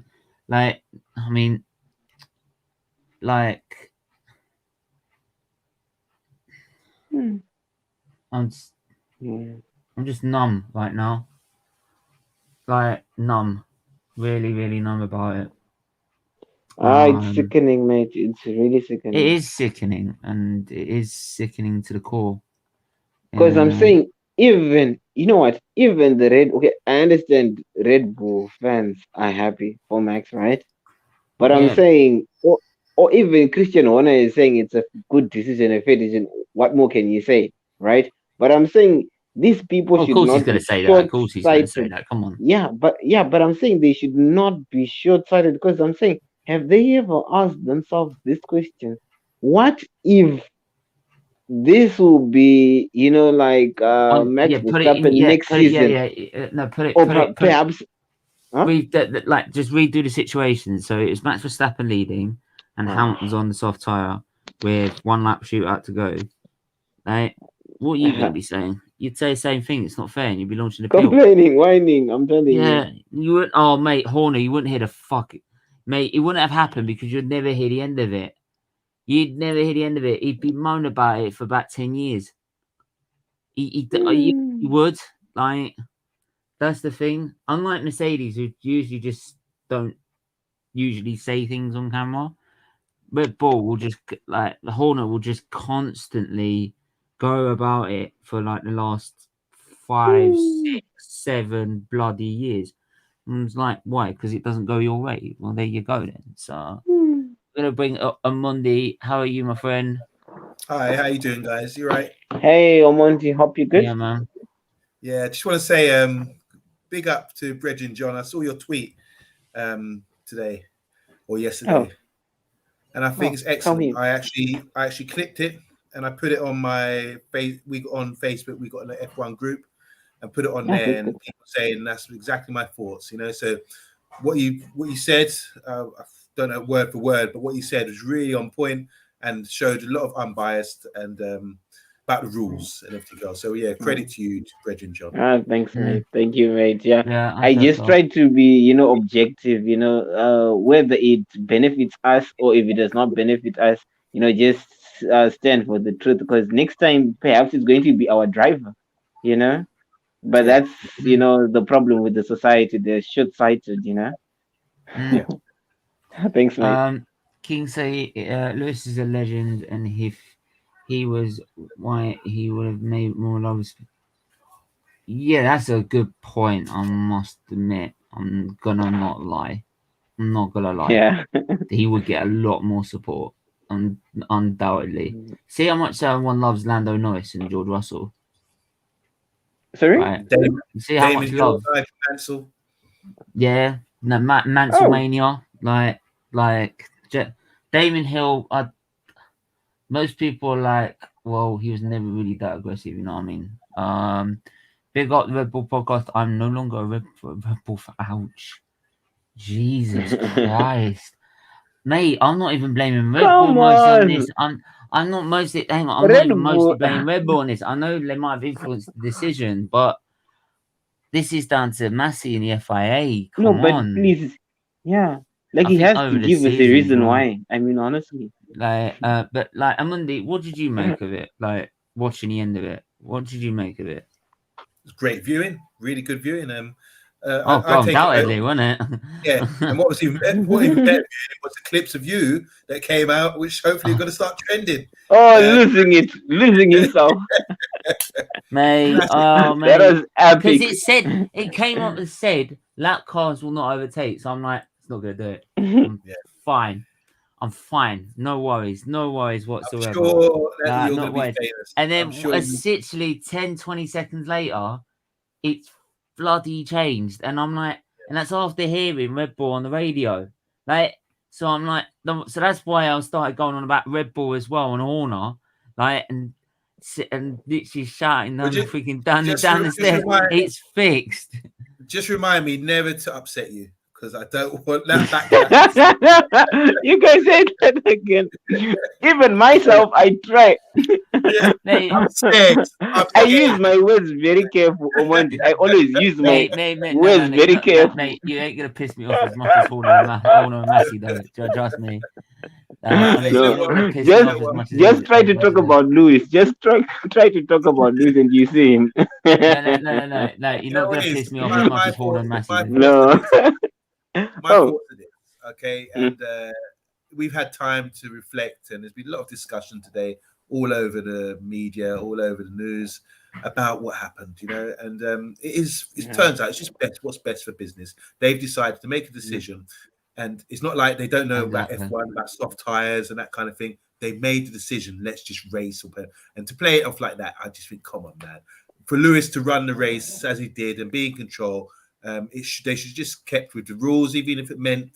Like, I mean, like, I'm just numb right now. Like numb, really, really numb about it. It's sickening, mate. It's really sickening. It is sickening, and it is sickening to the core. Because I'm saying, even you know what? Even the I understand Red Bull fans are happy for Max, right? But I'm saying, or even Christian Horner is saying it's a good decision, a fair decision. What more can you say, right? But I'm saying these people should not be short-sighted. Come on. Yeah, but I'm saying they should not be short-sighted because I'm saying, have they ever asked themselves this question? What if this will be, like Max Verstappen next season? Perhaps. Huh? Just redo the situation. So it's Max Verstappen leading, and Hamilton's on the soft tire with 1 lap shootout to go. Right? What are you going to be saying? You'd say the same thing. It's not fair, and you'd be launching a complaining, whining. I'm telling you. Yeah, you would. Oh, mate, Horner, you wouldn't hear the fuck. Mate, it wouldn't have happened because you'd never hear the end of it. You'd never hear the end of it. He'd be moaning about it for about 10 years. He would. Like, that's the thing. Unlike Mercedes, who usually just don't usually say things on camera, Red Bull will just, like, the Horner will just constantly go about it for, like, the last 5, 6, 7 bloody years. And it's like, why? Because it doesn't go your way. Well, there you go then. So, I'm going to bring up Amundi. How are you, my friend? Hi, how you doing, guys? You right? Hey, Omonti, hope you're good. Yeah, man. Yeah, just want to say big up to Brit and John. I saw your tweet today or yesterday, and I think it's excellent. I actually clicked it and I put it on my on Facebook. We got an F1 group and put it on there, and people saying that's exactly my thoughts. So what you said, I don't know word for word, but what you said was really on point and showed a lot of unbiased and about the rules and everything else. So yeah, credit to you, Bret and John. Thanks, mate. Thank you, mate. Yeah, I just so. try to be, objective. Whether it benefits us or if it does not benefit us, just stand for the truth. Because next time, perhaps it's going to be our driver. But that's the problem with the society. They're short-sighted. Yeah. Thanks, mate. King say Lewis is a legend, and if he was white, he would have made more loves. Yeah, that's a good point. I must admit, I'm gonna not lie. I'm not gonna lie. Yeah, he would get a lot more support, undoubtedly. See how much everyone loves Lando Norris and George Russell. Sorry. Right. See how much love. Yeah, no, Mansellmania, like Damon Hill. Most people are like, well, he was never really that aggressive. You know what I mean? Big up the Red Bull podcast. I'm no longer a Red Bull. Ouch! Jesus Christ! Mate, I'm not even blaming Red Bull mostly on this. I'm not mostly. Hang on, I'm not even mostly blaming Red Bull on this. I know they might have influenced the decision, but this is down to Massey and the FIA. Come on, please, like he has to give us a reason why. I mean, honestly, but Amundi, what did you make of it? Like watching the end of it, what did you make of it? It's great viewing, really good viewing. Undoubtedly, wasn't it? Yeah, and what was even better was the clips of you that came out, which hopefully are going to start trending. Losing himself. Mate, mate. That was epic. Because it came up and said lap cars will not overtake. So I'm like, it's not going to do it. Fine. I'm fine. No worries whatsoever. I'm sure that you're not going to be famous. And then literally 10-20 seconds later, it's bloody changed. And I'm like, and that's after hearing Red Bull on the radio. Like, so I'm like, so that's why I started going on about Red Bull as well on Horner. Like, and literally shouting down the freaking down the stairs. It's fixed. Just remind me never to upset you. Because I don't want that back. You guys said that again. Even myself, I try. I'm scared. I use my words very careful. I always use my words very careful. Mate, you ain't gonna piss me off as much as Horner and Massey, though. Trust me. Just try to talk about Lewis. Just try to talk about Lewis, and you see him. No. You're not gonna piss me off as much as Horner and Massey. No. My thoughts are this, okay, and we've had time to reflect, and there's been a lot of discussion today, all over the media, all over the news, about what happened, and it turns out it's just what's best for business. They've decided to make a decision, and it's not like they don't know about F1, about soft tires and that kind of thing. They made the decision. Let's just race, and to play it off like that, I just think, come on, man. For Lewis to run the race as he did and be in control. They should just kept with the rules, even if it meant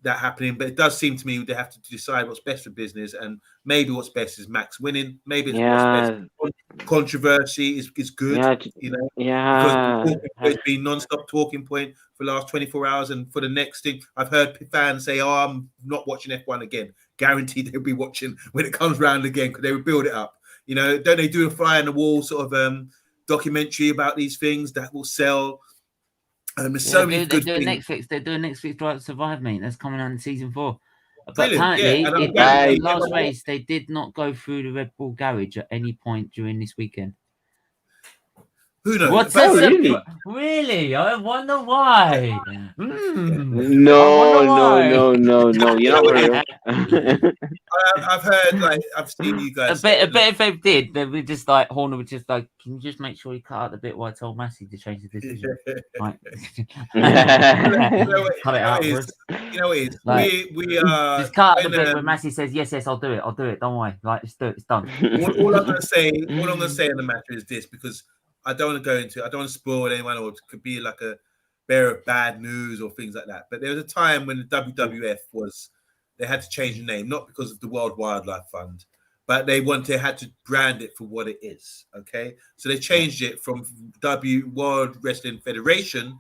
that happening. But it does seem to me they have to decide what's best for business, and maybe what's best is Max winning. Maybe it's what's best. Controversy is good, because it's been non-stop talking point for the last 24 hours. And for the next thing, I've heard fans say, "Oh, I'm not watching F1 again." Guaranteed they'll be watching when it comes round again, because they will build it up. Don't they do a fly on the wall sort of documentary about these things that will sell? There's so many good things. They're doing Netflix Drive to Survive, mate. That's coming out in season 4. But brilliant. apparently, the last race, they did not go through the Red Bull garage at any point during this weekend. Who knows? Really? I wonder why. No. You're not real. I've heard, I've seen you guys. I bet if they did, they would just Horner would just can you just make sure you cut out the bit where I told Massey to change the decision? Cut it out. You know what it is? We are just cut out the bit where Massey says, yes, I'll do it. Don't worry. Just do it. It's done. All I'm gonna say in the matter is this, because I don't want to go into it. I don't want to spoil anyone, or it could be like a bearer of bad news or things like that. But there was a time when the WWF they had to change the name, not because of the World Wildlife Fund, but they had to brand it for what it is. Okay, so they changed it from World Wrestling Federation,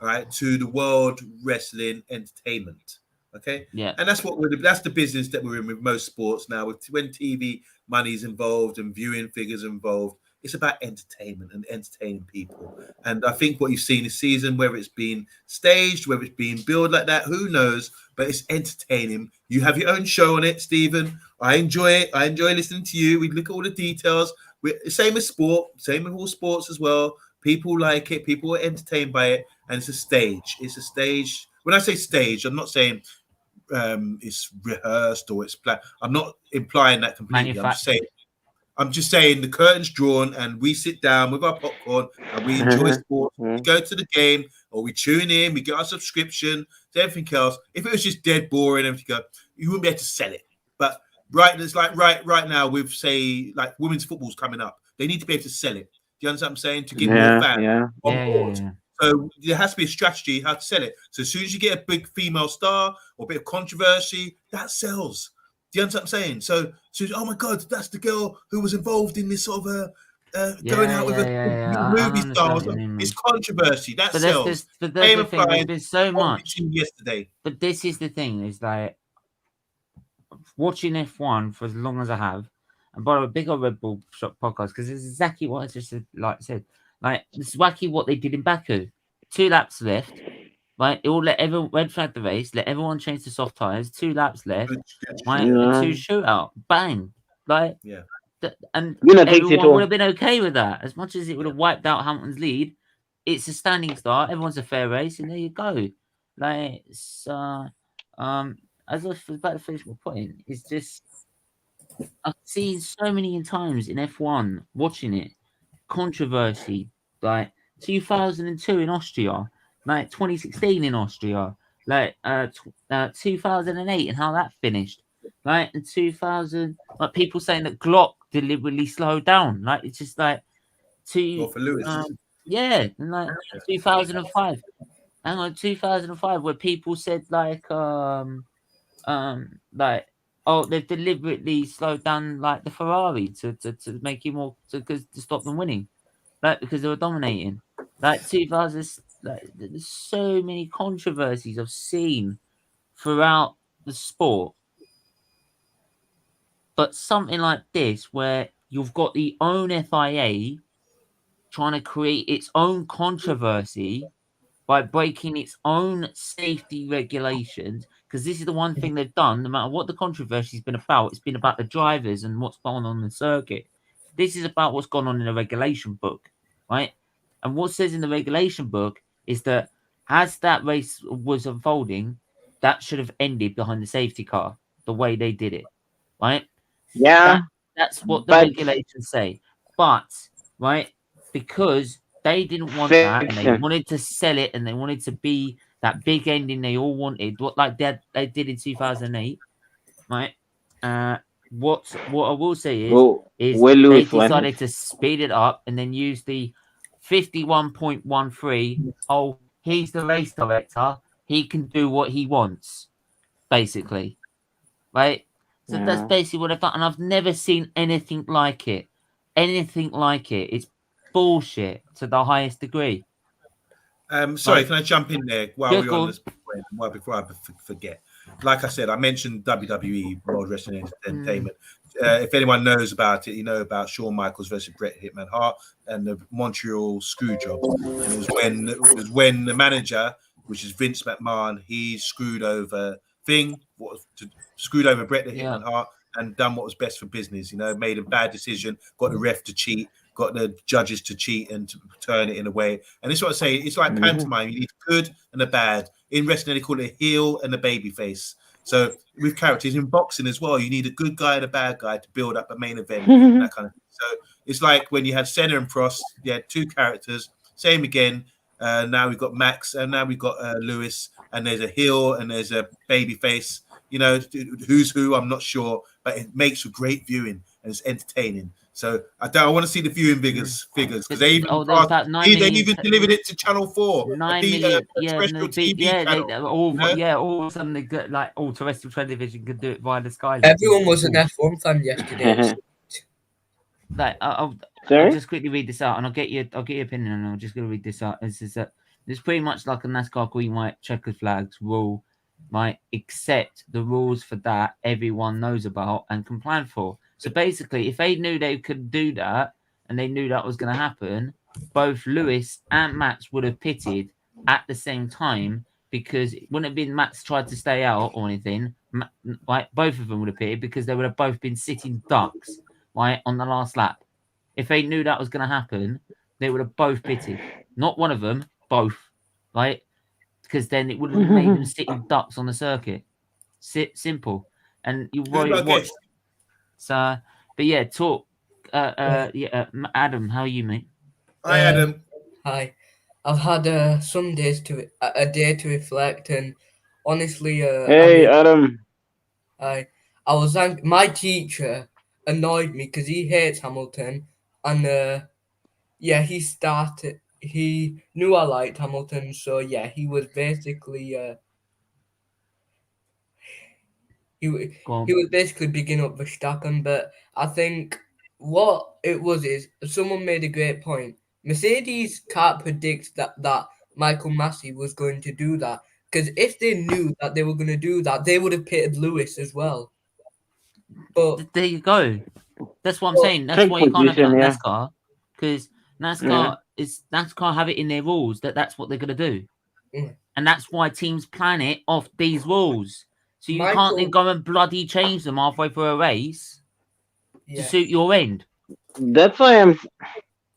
all right, to the World Wrestling Entertainment. Okay, and that's that's the business that we're in with most sports now. When TV money's involved and viewing figures involved, it's about entertainment and entertaining people. And I think what you've seen this season, whether it's been staged, whether it's been billed like that, who knows? But it's entertaining. You have your own show on it, Stephen. I enjoy it. I enjoy listening to you. We look at all the details. Same as sport, same with all sports as well. People like it. People are entertained by it. And it's a stage. It's a stage. When I say stage, I'm not saying it's rehearsed or it's planned. I'm not implying that completely. I'm just saying the curtain's drawn and we sit down with our popcorn and we enjoy sports. We go to the game or we tune in, we get our subscription, everything else. If it was just dead boring, you wouldn't be able to sell it. But right now with, say, like women's football's coming up, they need to be able to sell it. Do you understand what I'm saying? To get more fans on board. Yeah. So there has to be a strategy how to sell it. So as soon as you get a big female star or a bit of controversy, that sells. Do you understand what I'm saying? So oh my God, that's the girl who was involved in this sort of going out with a movie star. It's controversy. That sells. There's so much. Yesterday. But this is the thing: is like watching F1 for as long as I have, and by the way, big old Red Bull Shop podcast, because it's exactly what I just said. Like this is exactly what they did in Baku. 2 laps left. Right, it will let everyone red flag the race, let everyone change to soft tires. 2 laps left, right? And 2 shootout, bang! Like, yeah. And takes it everyone all. would have been okay with that. As much as it would have wiped out Hamilton's lead, it's a standing start. Everyone's a fair race, and there you go. Like, so, as I was about to finish my point, it's just I've seen so many times in F1 watching it controversy, like 2002 in Austria, like 2016 in Austria, like 2008 and how that finished, like in 2000, like people saying that Glock deliberately slowed down, like it's just like for Lewis. Yeah, and like 2005, hang on, 2005, where people said like oh, they've deliberately slowed down like the Ferrari to make it more to stop them winning, like because they were dominating. Like 2000, like there's so many controversies I've seen throughout the sport, but something like this where you've got the own FIA trying to create its own controversy by breaking its own safety regulations, because this is the one thing they've done, no matter what the controversy's been about, it's been about the drivers and what's gone on the circuit. This is about what's gone on in the regulation book, right? And what says in the regulation book is that as that race was unfolding, that should have ended behind the safety car, the way they did it, right? Yeah. That's what the regulations say. But, right, because they didn't want that, and they wanted to sell it, and they wanted to be that big ending they all wanted, what like they did in 2008, right? What I will say is they decided to speed it up and then use the 51.13. Oh, he's the race director; he can do what he wants, basically, right? So that's basically what I've done, and I've never seen anything like it. Anything like it. It's bullshit to the highest degree. Sorry, can I jump in there while we're on this point, before I forget? Like I said, I mentioned WWE, World Wrestling Entertainment. If anyone knows about it, you know about Shawn Michaels versus Bret Hitman Hart and the Montreal screw job. And it was when the manager, which is Vince McMahon, he screwed over screwed over Bret the Hitman Hart and done what was best for business. You know, made a bad decision, got the ref to cheat, got the judges to cheat and to turn it in a way. And this is what I say, it's like pantomime. You need a good and a bad. In wrestling, they call it a heel and a baby face. So with characters in boxing as well, you need a good guy and a bad guy to build up a main event, that kind of thing. So it's like when you had Senna and Prost, you had 2 characters, same again. Now we've got Max, and now we've got Lewis, and there's a heel and there's a baby face. You know, who's who, I'm not sure, but it makes for great viewing and it's entertaining. So I want to see the viewing figures because they even delivered it to Channel 4. 9 million, all of a sudden they got like all terrestrial television could do it via the skies. Everyone was an F1 fan yesterday. Like I'll just quickly read this out, and I'll get your opinion, and I'm just going to read this out. This is it's pretty much like a NASCAR green white checkered flags rule, right? Except the rules for that everyone knows about and can plan for. So basically, if they knew they could do that and they knew that was going to happen, both Lewis and Max would have pitted at the same time, because it wouldn't have been Max tried to stay out or anything. Right? Both of them would have pitted because they would have both been sitting ducks, right, on the last lap. If they knew that was going to happen, they would have both pitted. Not one of them, both, right? Because then it would have made them sitting ducks on the circuit. Simple. And you watch. So, but yeah, talk. Adam, how are you, mate? Hi, Adam. Hi. I've had some days a day to reflect, and honestly, hey, Adam. I was my teacher annoyed me because he hates Hamilton, and he knew I liked Hamilton, so yeah, he was basically he was basically bigging up Verstappen. But I think what it was is someone made a great point. Mercedes can't predict that Michael Massey was going to do that, because if they knew that they were going to do that, they would have pitted Lewis as well. But there you go. That's what I'm saying. That's why you can't have it like NASCAR, because NASCAR have it in their rules that's what they're gonna do, and that's why teams plan it off these rules. So you can't then go and bloody change them halfway through a race to suit your end. That's why I'm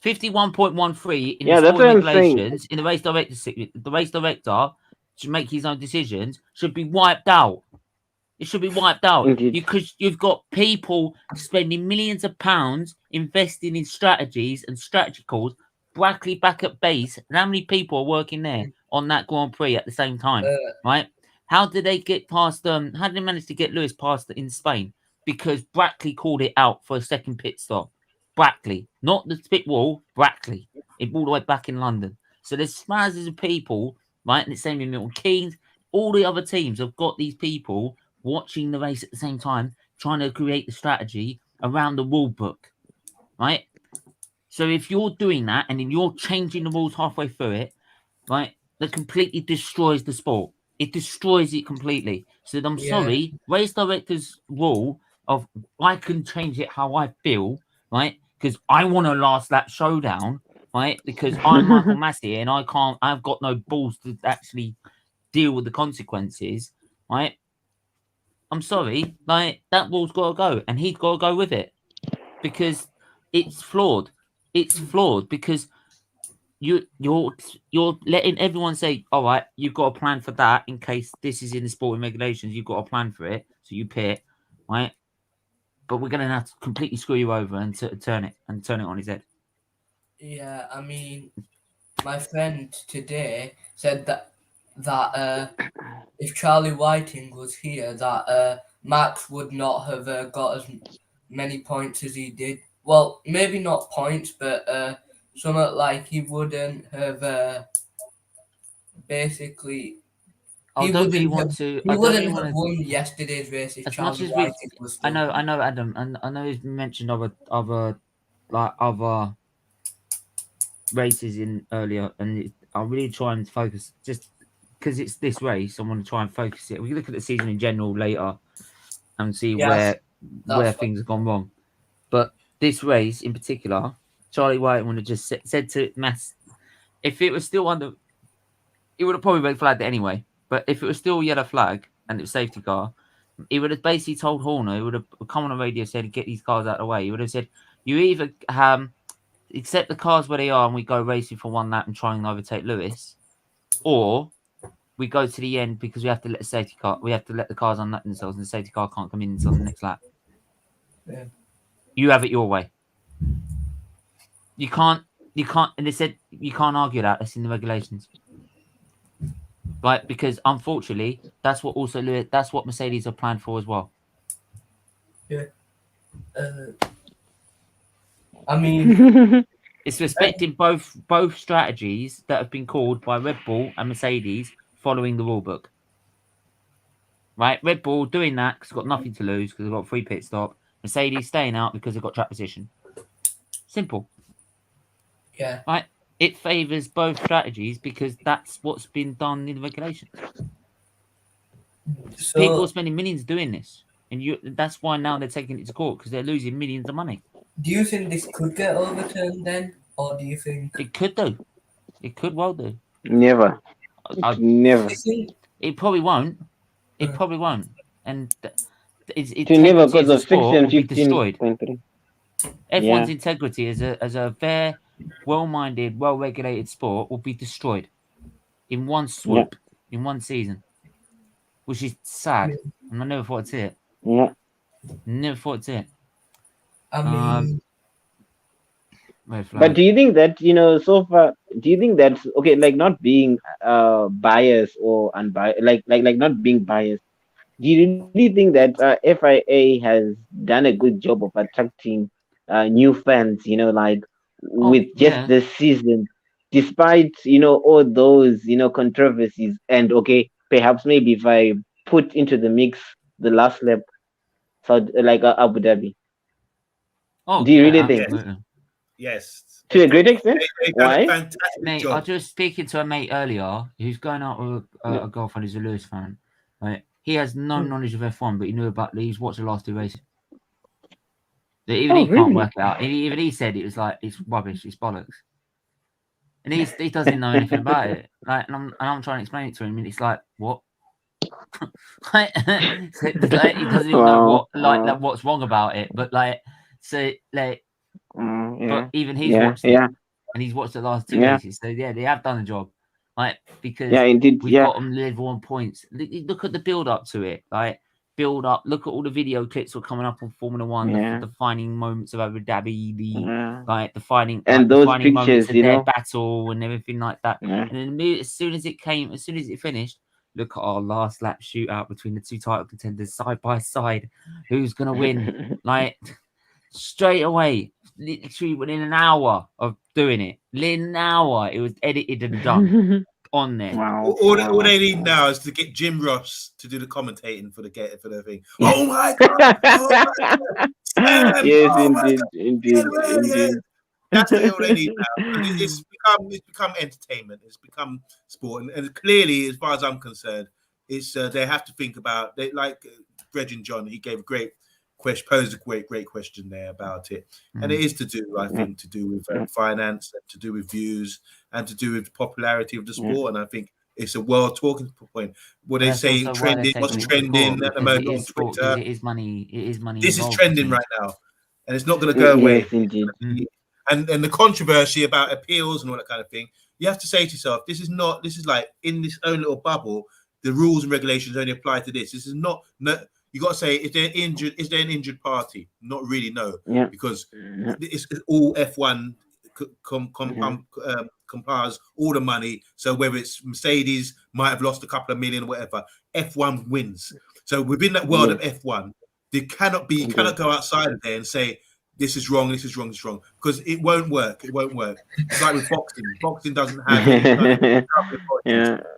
51.13 in the scoring regulations in the race director. The race director should make his own decisions. Should be wiped out. It should be wiped out. Because you've got people spending millions of pounds investing in strategies and strategy calls. Brackley back at base. And how many people are working there on that Grand Prix at the same time? Right? How did they get past how did they manage to get Lewis past in Spain? Because Brackley called it out for a second pit stop. Brackley, not the pit wall, Brackley. It all the way back in London. So there's thousands of people, right? And it's same with Milton Keynes. All the other teams have got these people watching the race at the same time, trying to create the strategy around the rule book, right? So if you're doing that and then you're changing the rules halfway through it, right, that completely destroys the sport. It destroys it completely. So I'm sorry, race director's rule of I can change it how I feel, right? Because I want a last lap showdown, right? Because I'm Michael Massey and I've got no balls to actually deal with the consequences, right? I'm sorry, like that rule's got to go, and he's got to go with it because it's flawed. It's flawed because you're letting everyone say, all right, you've got a plan for that in case this is in the sporting regulations. You've got a plan for it, so you pit, right? But we're gonna have to completely screw you over and turn it on his head. Yeah, I mean, my friend today said that if Charlie Whiting was here, that Max would not have got as many points as he did. Well, maybe not points, but something like he wouldn't have basically. I don't really want to. He wouldn't have won yesterday's race if Charlie Whiting was still. I know, Adam, and I know he's mentioned other races in earlier, and I'll really try and focus just because it's this race. I want to try and focus it. We can look at the season in general later and see where things have gone wrong. But this race in particular, Charlie White would have just said to Mass, if it was still under, he would have probably red flagged it anyway. But if it was still yellow flag and it was safety car, he would have basically told Horner, he would have come on the radio, said, get these cars out of the way. He would have said, you either accept the cars where they are and we go racing for one lap and try and overtake Lewis, or we go to the end because we have to let the cars unlock themselves and the safety car can't come in until the next lap. Yeah. You have it your way. You can't, and they said you can't argue that. That's in the regulations. Right, because unfortunately, that's what Mercedes are planned for as well. Yeah. I mean, it's respecting both strategies that have been called by Red Bull and Mercedes following the rule book. Right, Red Bull doing that because they've got nothing to lose because they've got free pit stop. Mercedes staying out because they've got track position. Simple. Yeah. Right. It favours both strategies because that's what's been done in the regulations. So, people are spending millions doing this, and that's why now they're taking it to court because they're losing millions of money. Do you think this could get overturned then, or do you think it could do? It could well do. Never. Never. It probably won't. It probably won't, and it's never because of 6 15 and will be destroyed. F1's Yeah. integrity as a fair, well-minded, well-regulated sport will be destroyed in one swoop, in one season, which is sad. And I never thought I'd see it. Yeah. Never thought I'd see it. I mean, but do you think that, so far, do you think that, okay, like not being biased or unbiased, like not being biased, do you really think that FIA has done a good job of attracting new fans, with just this season, despite, all those, controversies? And okay, perhaps maybe if I put into the mix the last lap, so like Abu Dhabi. Oh, do you really think? Yes. To a great extent. Why? Mate, I was just speaking to a mate earlier who's going out with a girlfriend who's a Lewis fan. Right? He has no knowledge of F1, but he knew about these. Watched the last 2 races. Even he can't work it out. Even he said it was like it's rubbish, it's bollocks, and he doesn't know anything about it. Like, and I'm trying to explain it to him, and it's like, what? Like, so, like, he doesn't even know what what's wrong about it. But like, so like, but even he's watched it, and he's watched the last 2 races. So yeah, they have done a job. Like, because indeed, we've got them level on points. Look at the build up to it. Like, build up. Look at all the video clips that are coming up on Formula One. The defining moments of Abu Dhabi, like defining and those pictures, moments of their battle and everything like that. And then as soon as it finished, look at our last lap shootout between the two title contenders side by side. Who's gonna win? Like, straight away, literally within an hour of doing it, within an hour, it was edited and done on there. All they need now is to get Jim Ross to do the commentating for the thing. Oh my god! Oh my god. Yes, indeed. That's all they need now. It's become entertainment. It's become sport, and clearly, as far as I'm concerned, it's they have to think about like Greg and John. He gave a great question, posed a great question there about it, and it is to do, I think, to do with finance, to do with views, and to do with the popularity of the sport. And I think it's a world talking point. What they say trending, what's trending at the moment on Twitter? It is money. It is money. This is trending right now, and it's not going to go away. Indeed. And the controversy about appeals and all that kind of thing, you have to say to yourself, this is like in this own little bubble, the rules and regulations only apply to this. This is not you got to say, is there an injured party? Not really, no. Because it's all F1 compiles all the money. So whether it's Mercedes might have lost a couple of million or whatever, F1 wins. So within that world of F1, you cannot go outside of there and say, this is wrong, because it won't work. It's like with boxing. Boxing doesn't have any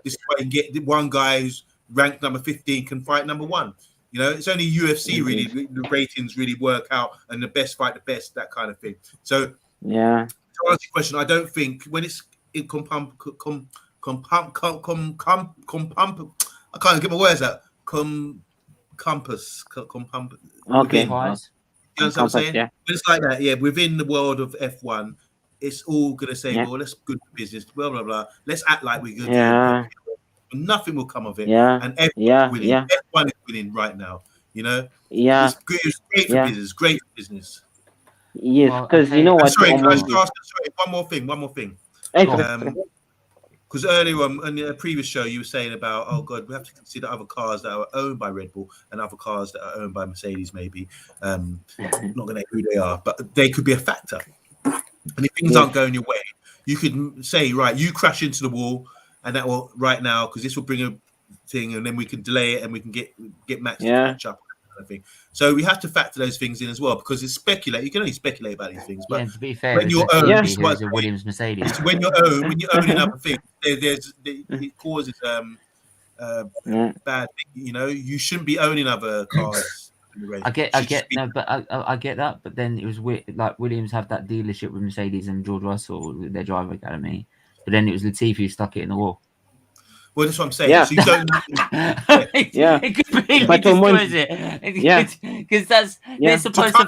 This is why you can get one guy who's ranked number 15 can fight number 1. You know, it's only UFC really, the ratings really work out, and the best fight the best, that kind of thing. So to answer your question, I don't think when it's in I can't get my words out. Compass. Okay. You know what I'm saying? But it's like that, within the world of F1, it's all gonna say, well, let's good business, blah blah blah. Let's act like we're good. Nothing will come of it. And F1 winning. F1 is winning right now. You know? It's great for business. Great for business. Yes, because you know what? Sorry, can I just ask? Sorry, one more thing. Because earlier on in the previous show, you were saying about, oh God, we have to consider other cars that are owned by Red Bull and other cars that are owned by Mercedes, maybe. Not going to know who they are, but they could be a factor. And if things aren't going your way, you could say, right, you crash into the wall, and that will right now, because this will bring a thing, and then we can delay it, and we can get Max to catch up. Kind of thing. So we have to factor those things in as well, because it's speculate. You can only speculate about these things, but to be fair, when you're owned, a Williams Mercedes. When you're owning other things, it causes bad. You know, you shouldn't be owning other cars. I get that, but then it was like Williams have that dealership with Mercedes and George Russell with their driver academy, but then it was Latifi who stuck it in the wall. Well, that's what I'm saying. So you don't. It completely destroys it. Because they're supposed to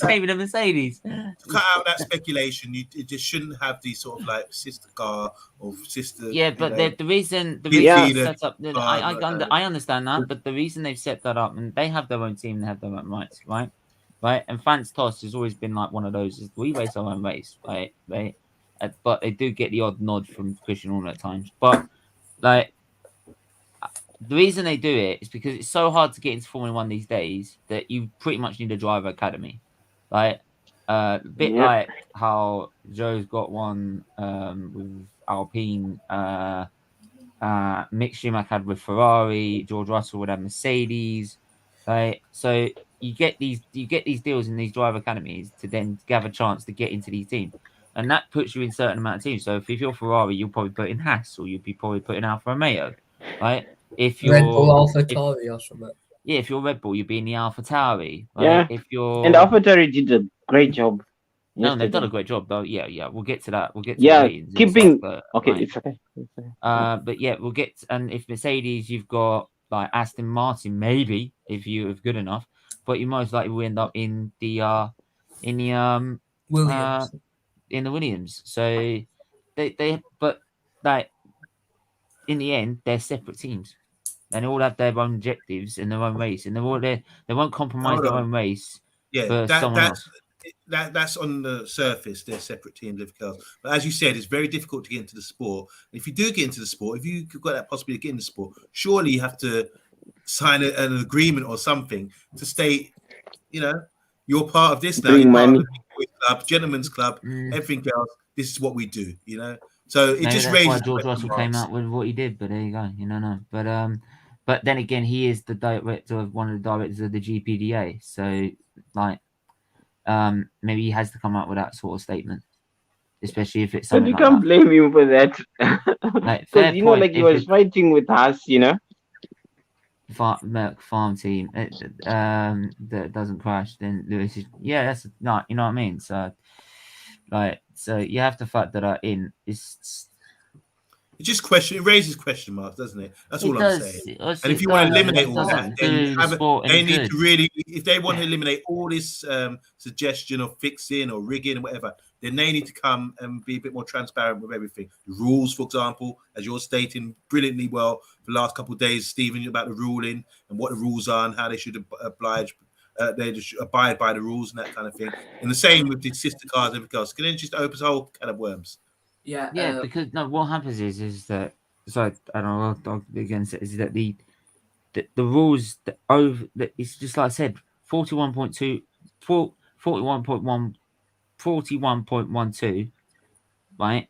favor the Mercedes. To cut out that speculation, you just shouldn't have these sort of like sister car or sister. Yeah, but the reason set up. I understand that, but the reason they've set that up, and they have their own team, they have their own rights, right? And France Toss has always been like one of those. We race our own race, right? But they do get the odd nod from Christian Horner at times. But like the reason they do it is because it's so hard to get into Formula One these days that you pretty much need a driver academy. Like like how Joe's got one with Alpine, Mick Schumacher had with Ferrari, George Russell would have Mercedes. So you get these deals in these driver academies to then have a chance to get into these teams. And that puts you in a certain amount of teams. So if you're Ferrari, you'll probably put in Haas, or you'll be probably putting Alfa Romeo, right? If you're Red Bull, Alpha Tauri or something. Yeah, if you're Red Bull, you'll be in the Alpha Tauri. Right? Yeah. If you're and Alpha Tauri did a great job. No, they've done a great job though. Yeah. We'll get to that. We'll get to keeping. Stuff, but, okay, it's okay. But yeah, we'll get. And if Mercedes, you've got like Aston Martin, maybe if you're good enough. but you most likely will end up in the Williams. In the Williams. So but like in the end, they're separate teams. And they all have their own objectives in their own race, and they won't compromise their own race for someone else. That's on the surface. They're separate teams, but as you said, it's very difficult to get into the sport. And if you do get into the sport, if you've got that possibility of getting into the sport, surely you have to sign an agreement or something to state, you're part of this now. You're part of the club, gentleman's club, everything else. This is what we do, So it just raises. Why George Russell came out with what he did, but there you go. No. But then again, he is the director of one of the directors of the GPDA. So like, maybe he has to come out with that sort of statement, especially if it's something. But you can't blame him for that, because he was fighting with us, farm team that doesn't crash. Then Lewis is that's not, you know what I mean. So so you have to factor that in. It just it raises question marks, doesn't it? That's all I'm saying. And if you want to eliminate all that, then they need to really, if they want to eliminate all this suggestion of fixing or rigging and whatever, then they need to come and be a bit more transparent with everything. The rules, for example, as you're stating brilliantly well for the last couple of days, Stephen, about the ruling and what the rules are and how they should they should abide by the rules and that kind of thing. And the same with the sister cars and everything else. Can it just open a whole can of worms? Yeah, because what happens is that, so I don't know, again, is that the rules that it's just like I said, 41.2, 41.12, right,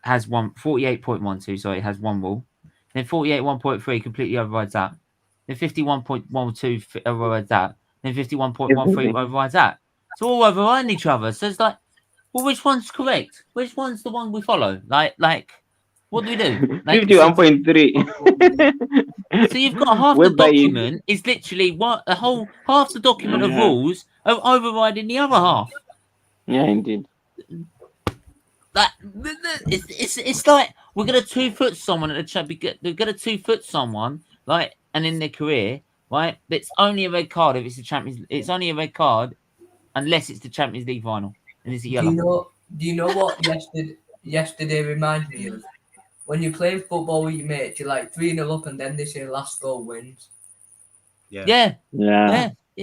has 48.12, sorry, has one rule. Then 48.1.3 completely overrides that. Then 51.12 overrides that. Then 51.13 overrides that. So all overriding each other. So it's like, well, which one's correct? Which one's the one we follow? Like, what do we do? 51.3. So you've got half the document is literally half the document of rules are overriding the other half. Yeah, indeed. It's like we're gonna 2-foot someone at the champ. We're gonna 2-foot someone, right? And in their career, right? It's only a red card if it's the Champions. It's only a red card unless it's the Champions League final. And it's a yellow. Do you know what yesterday reminded me of? When you're playing football with your mates, you're like 3-0 up, and then they say last goal wins. Yeah.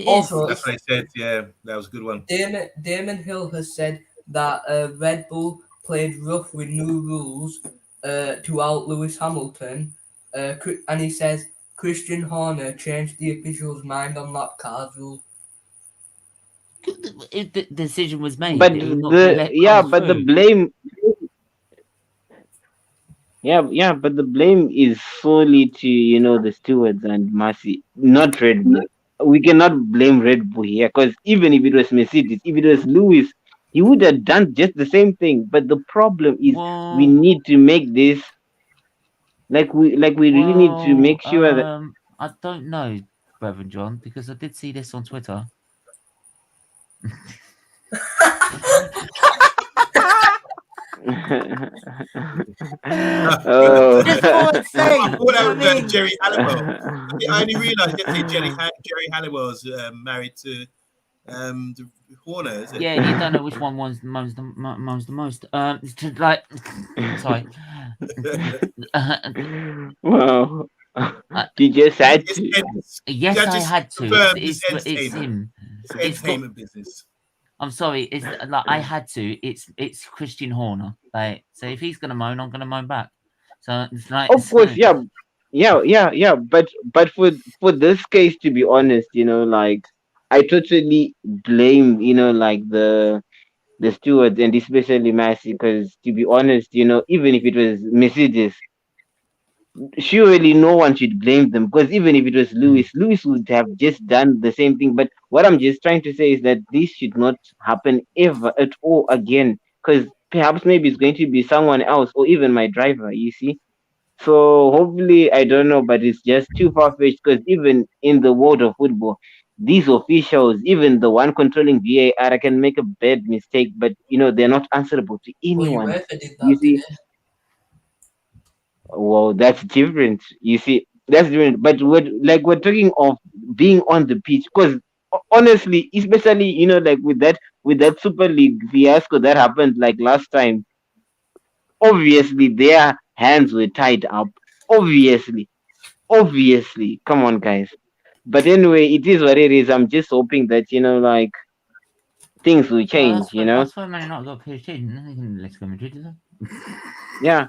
Also, that's what I said. Yeah, that was a good one. Damon Hill has said that Red Bull played rough with new rules to out Lewis Hamilton, and he says Christian Horner changed the official's mind on that car's rule. The decision was made, but the blame, but the blame is solely to the stewards and Mercy, not Red Bull. We cannot blame Red Bull here, because even if it was Mercedes, if it was Lewis, he would have done just the same thing. But the problem is, we need to make this we really need to make sure that. I don't know, Reverend John, because I did see this on Twitter. Jerry Halliwell. I only realised yesterday Jerry Halliwell's married to Horner, is it? Yeah, you don't know which one moans the most. Like, sorry. Wow. You just had to. Yes, I had to. It's him. It's entertainment business. I'm sorry. It's like I had to. It's Christian Horner. Like, so if he's gonna moan, I'm gonna moan back. So it's like, of course, yeah. But for this case, to be honest, I totally blame the stewards, and especially Massey, because to be honest, even if it was Mercedes, surely no one should blame them, because even if it was Lewis would have just done the same thing. But what I'm just trying to say is that this should not happen ever at all again, because perhaps maybe it's going to be someone else, or even my driver, you see. So hopefully, I don't know, but it's just too far-fetched, because even in the world of football, these officials, even the one controlling VAR, can make a bad mistake, but they're not answerable to anyone. You see. Well, that's different. You see, that's different. But we're talking of being on the pitch, because honestly, especially like with that Super League fiasco that happened like last time. Obviously, their hands were tied up. Obviously. Come on, guys. But anyway, it is what it is. I'm just hoping that like things will change. That's why Man not got PSG. Let's go Madrid, is it? Yeah.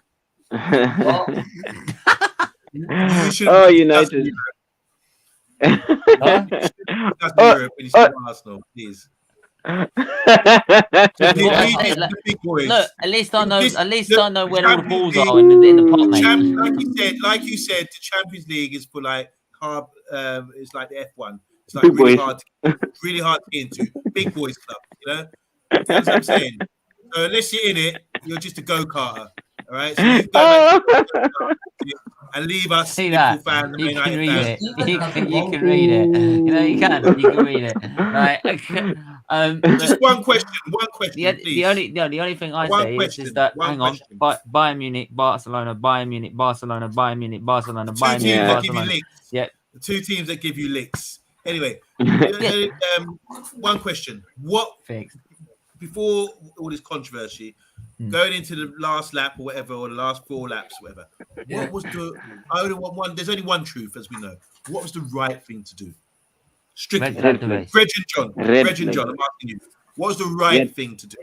You should Oh, be United. discussing Europe when you speak Arsenal, please. The big boys. Look, at least I know. At least I know where all the balls League, are in the pot, mate. Like you said, the Champions League is for like hard. It's like the F1. It's like Big really boys. hard to get into. Big boys club, you know. That's what I'm saying. So unless you're in it, you're just a go-karter. All right. So you go back and leave us. See that? Fans, You can read it. You can read it. You can. You can read it. Right. Just one question. The only thing I say is that hang on. Bayern Munich, Barcelona, Bayern Munich, Barcelona, Bayern Munich, Barcelona, Bayern Munich, Barcelona. Yeah. The two teams that give you licks. Anyway, one question. What before all this controversy, going into the last lap or whatever, or the last 4 laps, whatever, what was there's only one truth, as we know. What was the right thing to do? Strictly. Reg and John, I'm asking you. What was the right thing to do?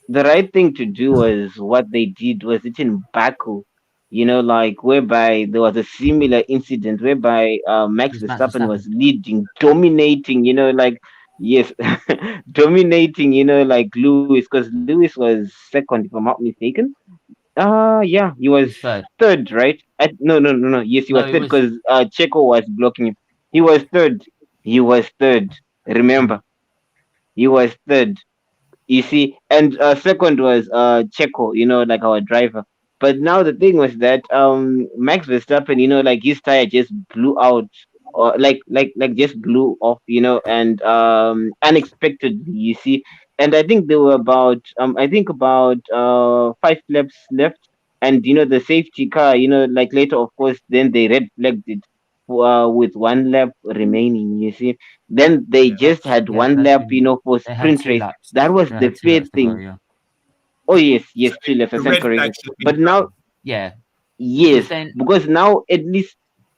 The right thing to do was what they did was it in Baku, like whereby there was a similar incident whereby Max Verstappen was leading, dominating, yes, dominating, like Lewis, because Lewis was second, if I'm not mistaken. Yeah, he was third, right? No. Yes, he was third because Checo was blocking him. He was third. Remember, he was third. You see, and second was Checo, like our driver. But now the thing was that Max Verstappen, like his tire just blew out, or like just blew off, and unexpectedly, you see. And I think there were about 5 laps left, and the safety car, like later, of course, then they red flagged it with 1 lap remaining. You see, then they just had 1 lap, for sprint race. That was the fair thing. Oh yes, 2 laps. But now, yes, because now at least,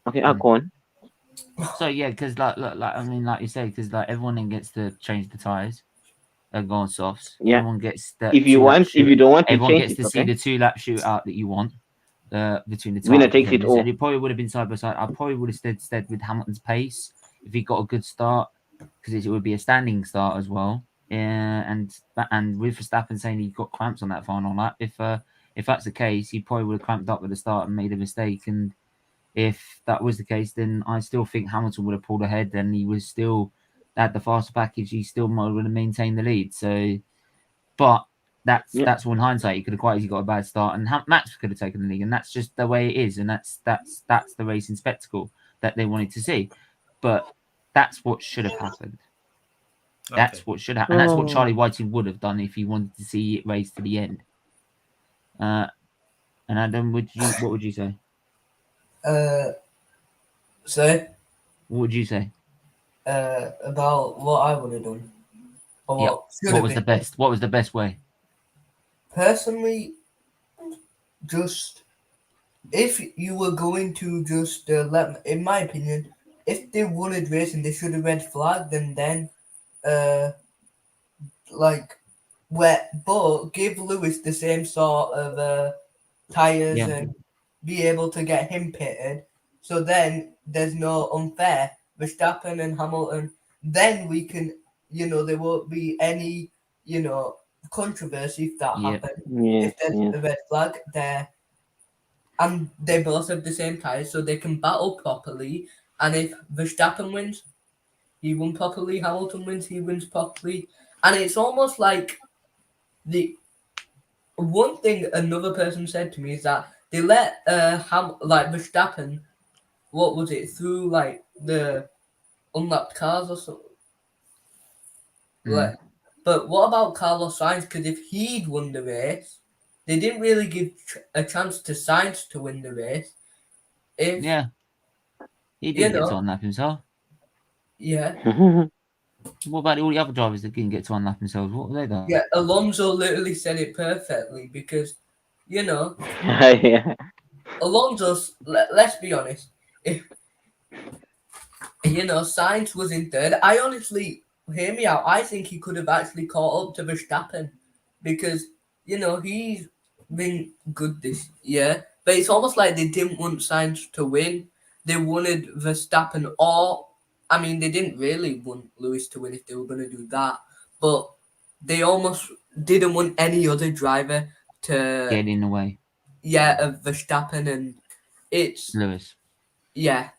okay, I'll go on. So yeah, because like I mean, like you say, because like everyone then gets to change the tires and go on softs. Yeah. Everyone gets that. If you don't want to everyone change gets to it, see the 2 lap shootout that you want. Between the winner takes it all. And it probably would have been side by side. I probably would have stayed with Hamilton's pace if he got a good start, because it would be a standing start as well. And with Verstappen saying he got cramps on that final lap, if that's the case, he probably would have cramped up at the start and made a mistake. And if that was the case, then I still think Hamilton would have pulled ahead, and he was still at the faster package. He still would have maintained the lead. So, but that's all in hindsight. He could have quite easily got a bad start, and Max could have taken the lead, and that's just the way it is, and that's the racing spectacle that they wanted to see. But that's what should have happened. That's what should happen, and that's what Charlie Whiting would have done if he wanted to see it race to the end. And Adam, what would you say? Say? What would you say? About what I would have done. Or what was the best? What was the best way? Personally, just if you were going to just in my opinion, if they wanted racing, they should have red flagged and then but give Lewis the same sort of tires and be able to get him pitted. So then there's no unfair Verstappen and Hamilton. Then we can, there won't be any, controversy if that happens. If there's a red flag there, and they both have the same tires, so they can battle properly. And if Verstappen wins, he won properly. Hamilton wins, he wins properly. And it's almost like the one thing another person said to me is that they let Verstappen, what was it, through like the unlapped cars or something. But what about Carlos Sainz? Because if he'd won the race, they didn't really give a chance to Sainz to win the race. He didn't get to unlap himself. Yeah. What about all the other drivers that didn't get to unlap themselves? What were they done? Yeah, Alonso literally said it perfectly because, you know, Yeah. Alonso's. Let's be honest. If you know Sainz was in third, I honestly hear me out. I think he could have actually caught up to Verstappen because you know he's been good this year. But it's almost like they didn't want Sainz to win. They wanted Verstappen, or I mean, they didn't really want Lewis to win if they were going to do that. But they almost didn't want any other driver to Get in the way. Yeah, of Verstappen, and it's Lewis. Yeah,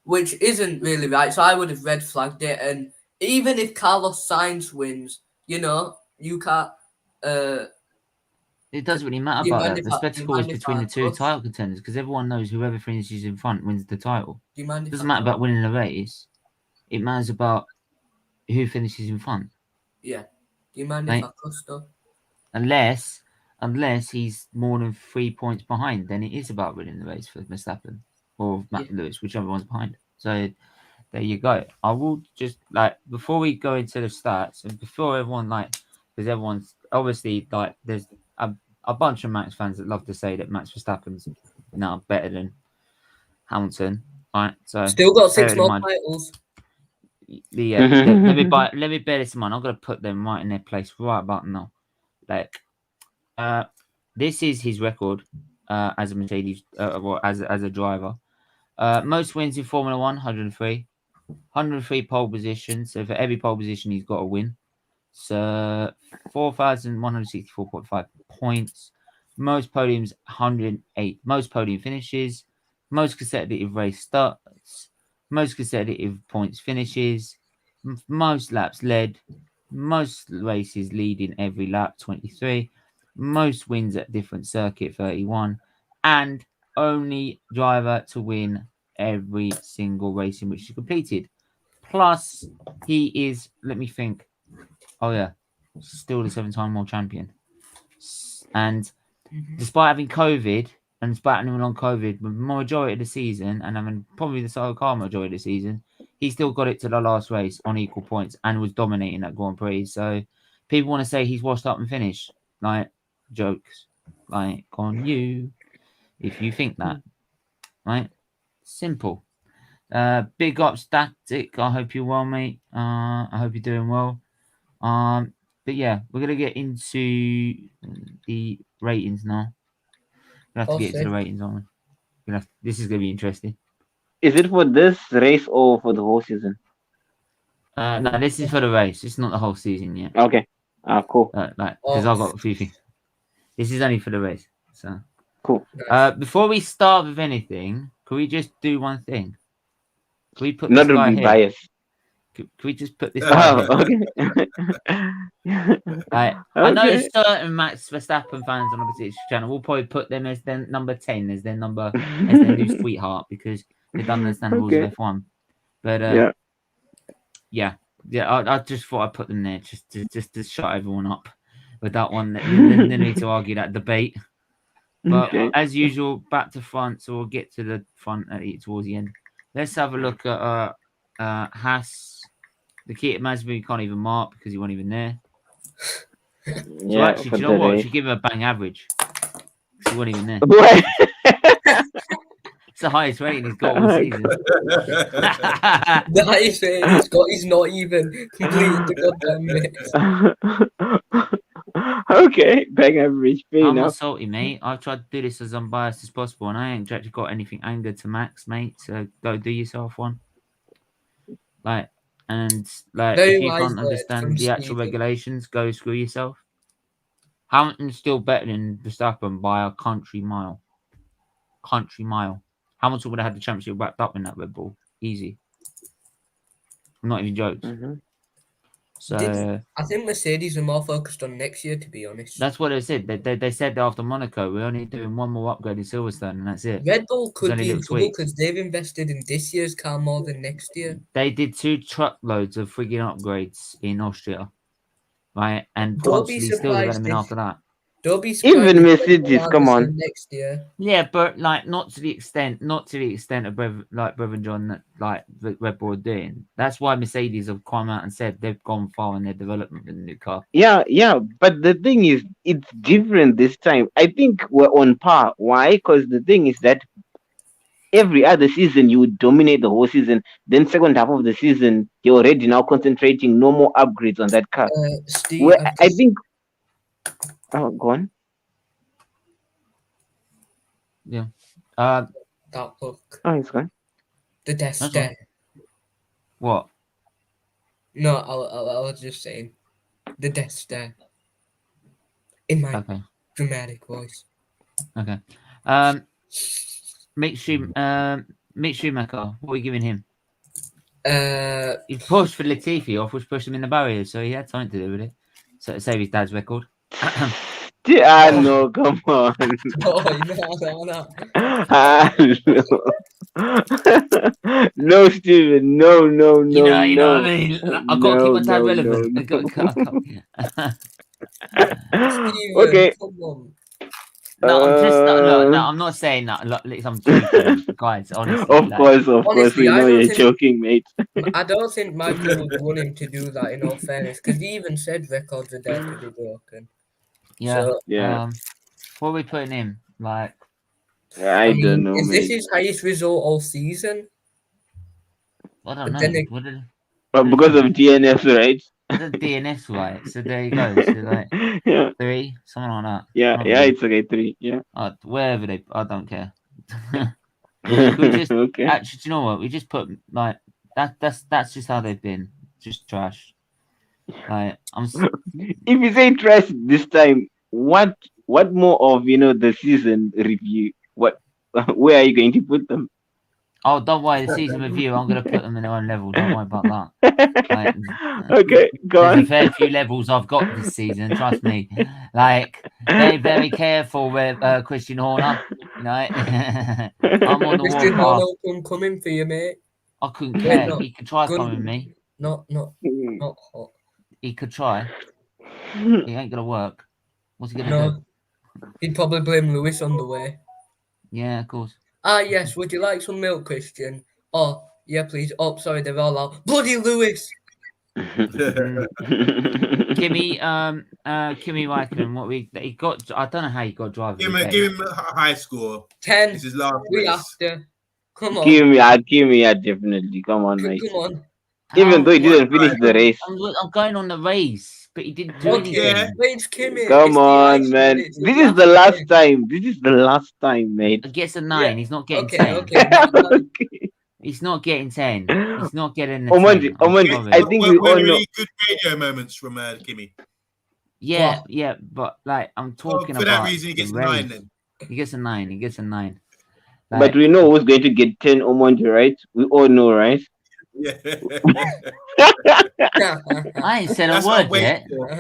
which isn't really right. So I would have red flagged it. And even if Carlos Sainz wins, you know, you can't. It doesn't really matter about that. The spectacle is between the two title contenders because everyone knows whoever finishes in front wins the title. It doesn't matter about winning the race. It matters about who finishes in front. Yeah. Do you mind if I cuss though? Unless he's more than 3 points behind, then it is about winning the race for Verstappen or Lewis, whichever one's behind. So there you go. I will just before we go into the stats and before everyone because everyone's obviously there's a bunch of Max fans that love to say that Max Verstappen's now better than Hamilton. Right, so still got 6 more titles. Yeah, let me bear this in mind. I'm gonna put them right in their place right about now. This is his record as a Mercedes, as a driver. Most wins in Formula 1, 103. 103 pole positions. So for every pole position, he's got a win. So 4,164.5 points. Most podiums, 108. Most podium finishes. Most consecutive race starts. Most consecutive points finishes. Most laps led. Most races leading every lap, 23. Most wins at different circuit, 31. And only driver to win every single race in which he completed. Plus, he is, let me think. Oh, yeah. Still the 7-time world champion. And despite having COVID and despite having on COVID, the majority of the season and having probably the sole car majority of the season, he still got it to the last race on equal points and was dominating that Grand Prix. So people want to say he's washed up and finished. Jokes. On you if you think that. Right? Simple. Big up Static. I hope you're well, mate. I hope you're doing well. But yeah, we're gonna get into the ratings now. We'll have to get into the ratings on. This is gonna be interesting. Is it for this race or for the whole season? No, this is for the race. It's not the whole season yet. Okay. Cool. Because I've got a few things. This is only for the race. So cool. Before we start with anything, can we just do one thing? Can we put not this guy to be here? Biased. Can we just put this guy okay. I know certain Max Verstappen fans on the British channel will probably put them as their number 10, as their new sweetheart, because they don't understand the rules of F1. But yeah, I just thought I'd put them there just to shut everyone up with that one. They need to argue that debate. But as usual, back to front, so we'll get to the front towards the end. Let's have a look at Haas. The key at Masbury can't even mark because he wasn't even there. So actually, do you know what? I should give him a bang average. He wasn't even there. It's the highest rating he's got all season. The highest rating he's got is not even completed the goddamn race. Okay, bang average. I'm not salty, mate. I've tried to do this as unbiased as possible, and I ain't actually got anything angered to Max, mate. So go do yourself one. If you can't understand the actual regulations, go screw yourself. Hamilton's still better than Verstappen by a country mile. Hamilton would have had the championship wrapped up in that Red Bull. Easy. I'm not even jokes. So I think Mercedes are more focused on next year, to be honest. That's what they said. They said after Monaco, we're only doing one more upgrade in Silverstone, and that's it. Red Bull could be in trouble because they've invested in this year's car more than next year. They did 2 truckloads of frigging upgrades in Austria, right? And constantly still developing after that. Don't be Even Mercedes, come on. Next year. Yeah, but like not to the extent of Brother John that like the Red Bull are doing. That's why Mercedes have come out and said they've gone far in their development with the new car. Yeah, but the thing is, it's different this time. I think we're on par. Why? Because the thing is that every other season you would dominate the whole season. Then second half of the season, you're already now concentrating no more upgrades on that car. Steve, I think. Oh, go on. Yeah. That book. Oh, it's gone. The Death Star. What? No, I was just saying. The Death Star. In my dramatic voice. Okay. Mick Schumacher, what are we giving him? He pushed for Latifi off, which pushed him in the barriers, so he had something to do with it. So to save his dad's record. No, come on. No. No, Steven. No. You know what I mean? I've got to keep my dad relevant. Steven, okay. Come on. No, I'm not saying that. I'm joking, guys. Honestly, of course, we know you're joking, mate. I don't think Michael would want him to do that. In all fairness, because he even said records are there to be broken. Yeah. So, what are we putting in? Like, I don't know. Is this his highest result all season? I don't know. But because of DNF, right? The DNF, right? So there you go. So like 3, something like that. Yeah, it's okay. 3, yeah. Wherever I don't care. We just okay. Actually, do you know what? We just put like that's just how they've been, just trash. Like if you say trash this time, what more of the season review? Where are you going to put them? Oh, don't worry. The season review, I'm going to put them in their own level. Don't worry about that. Like, okay, go on. There's a fair few levels I've got this season. Trust me. Like, very, very careful with Christian Horner. I'm on the Christian Horner can come in for you, mate. I couldn't care. He could try coming with me. Not hot. He could try. It ain't gonna work. What's he gonna do? He'd probably blame Lewis on the way. Yeah, of course. Yes. Would you like some milk, Christian? Oh, yeah, please. Oh, sorry, they're all out. Bloody Lewis. Kimi Raikkonen, he got. I don't know how he got driver. Give him a high score. 10. This is last we race. have to. Come on. Kimi, definitely. Come on, mate. Come on. Even though he didn't finish the race. I'm going on the race, but he didn't do anything. Yeah. It's Kimi. Come on, man. This is the last time. This is the last time, mate. He gets a 9. Yeah. He's not getting 10. Okay. He's not getting 10. He's not getting the 10. I think we all know. Really good radio moments from Kimi. Yeah, but like I'm talking for about. that reason, he gets a 9 then. He gets a 9. Like, but we know who's going to get 10 Omondi, right? We all know, right? Yeah. I ain't said a word yet. Come on.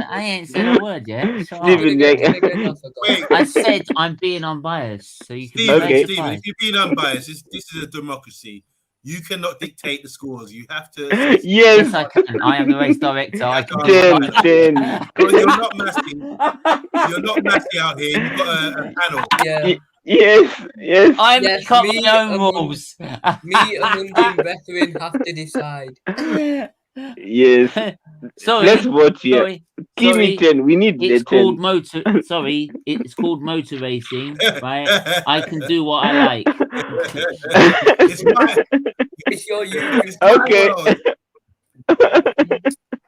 I ain't said a word yet. Steven, I said I'm being unbiased, so you can. Steven, if you're being unbiased, this is a democracy. You cannot dictate the scores. You have to. Yes, I can. I am the race director. I can. 10. Well, you're not Massey. You're not Massey out here. You've got a panel. Yeah. Yes. I'm making my own rules. Me and Mundi Veteran have to decide. Yes. Sorry. Let's vote here. Give me 10. We need it's the 10. Called motor. Sorry, it's called motor racing, right? I can do what I like. It's your YouTube. Okay.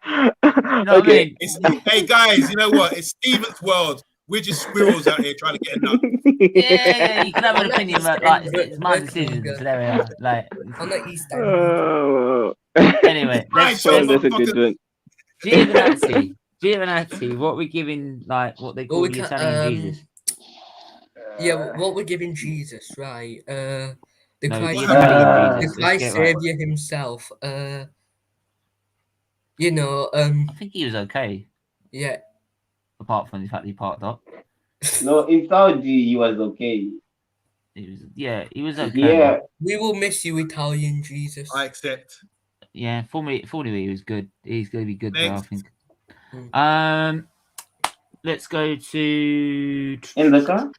You know okay. What I mean? Hey guys, you know what? It's Steven's world. We're just squirrels out here trying to get a nut. Yeah, you can have an opinion about like it's my decision. So there we are. Like on the East End. Anyway, that's a good one. Giovinazzi, what we giving like what they call the Italian Jesus? Yeah, what we're giving Jesus, right? The Christ Savior himself. I think he was okay. Yeah. Apart from the fact he parked up. No, in Saudi he was okay. He was okay. Yeah. We will miss you, Italian Jesus. I accept. Yeah, for me he was good. He's going to be good there, I think. Let's go to in the car.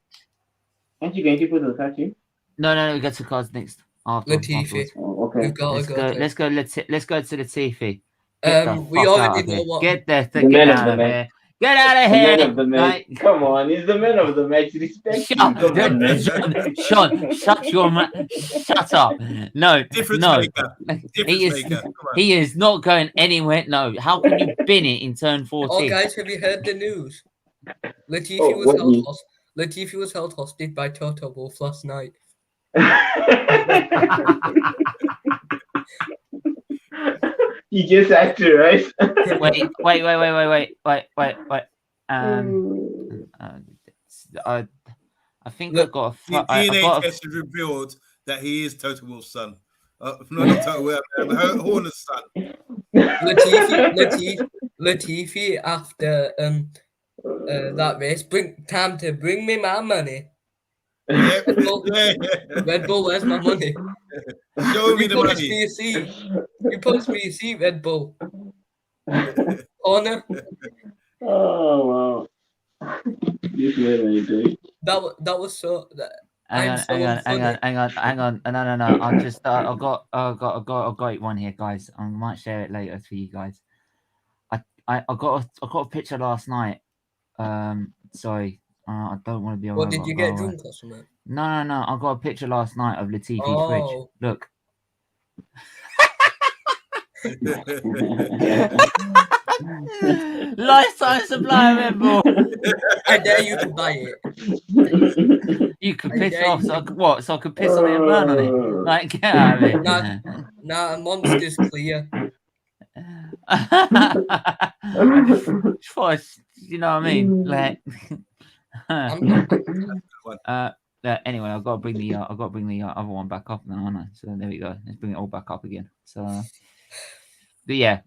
Aren't you going to put the car too? No, we go to cars next. Latifi. Oh, okay. Let's go to Latifi. We already know what. Get the get man out of the of match. here. Get out of The here. man of the match. Come on, he's the man of the match. Respect him. Come on, man. Sean, shut your mouth. Shut up. No, Difference no. maker. Difference maker. Come on. He is not going anywhere. No. How can you bin it in turn 14? Oh, guys, have you heard the news? Latifi was held hostage by Toto Wolff last night. He just had to, right? Wait. I think I've got a DNA test has revealed that he is Toto Wolff's son. No, not Toto Wolff, Horner's son. Latifi after that race, time to bring me my money. Yeah. Red Bull, where's my money? Show me the money. You promised me a seat, Red Bull. Honor. Oh wow. This man, that was so. Hang on. No. I've got one here, guys. I might share it later for you guys. I got a picture last night. Sorry, I don't want to be. What, did you get drunk or something? No. I got a picture last night of Latifi's fridge. Look. Lifetime supply of Red Bull. I dare you to buy it. You could piss off. So I could piss on it and burn on it. Like, get out of it. Nah, Monster's clear. Twice, you know what I mean? Like, anyway, I've got to bring the other one back up now, haven't I? So there we go. Let's bring it all back up again. So, but yeah.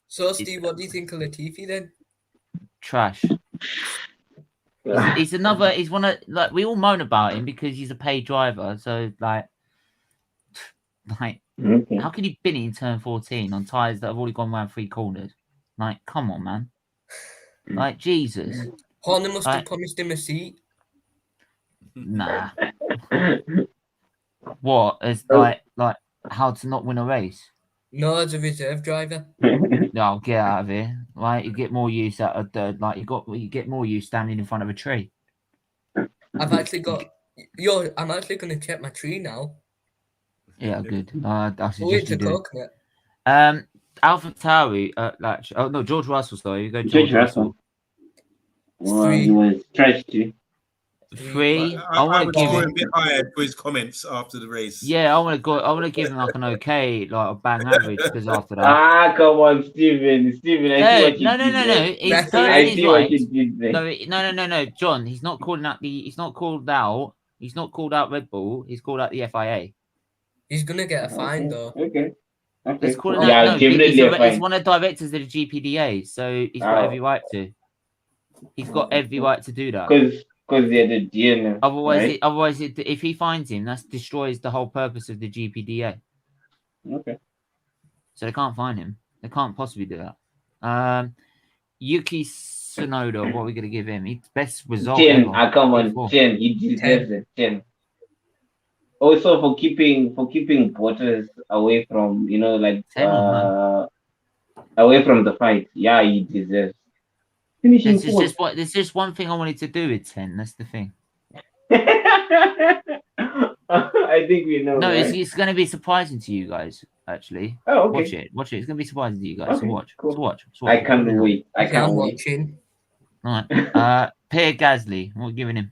So Steve, what do you think of Latifi then? Trash. He's one of, like, we all moan about him because he's a paid driver. So like, how can you bin it in turn 14 on tyres that have already gone around 3 corners? Like, come on, man. Like, Jesus. Horner must have promised him a seat. Nah. What? It's like how to not win a race? No, as a reserve driver. No, get out of here. Like, you get more use out of the, like, you get more use standing in front of a tree. I'm actually gonna check my tree now. Yeah, good. I suggest you do. AlphaTauri, George Russell, sorry. You go George Russell. Well, he was trash too. 3. I want to give him a bit higher for his comments after the race. Yeah, I want to give him like an okay, like a bang average, because after that. Come on, Steven. I see what you No. He's totally right. No. John, he's not called out Red Bull. He's called out the FIA. He's gonna get a fine though. Okay. He's one of the directors of the GPDA, so he's got every right to. He's got every right to do that. Because they're the GM. Otherwise, if he finds him, that destroys the whole purpose of the GPDA. Okay. So they can't find him. They can't possibly do that. Yuki Tsunoda, what are we going to give him? His best result. 10. Come on, 10. He deserves it. 10. Also for keeping Bottas away from, away from the fight. Yeah, he deserves. There's just one thing I wanted to do with 10. That's the thing. I think we know. No, right? it's going to be surprising to you guys. Actually, oh, okay. Watch it. It's going to be surprising to you guys. Okay, so watch. Cool. So watch. I can't wait. Watching. All right. Pierre Gasly. What are we giving him?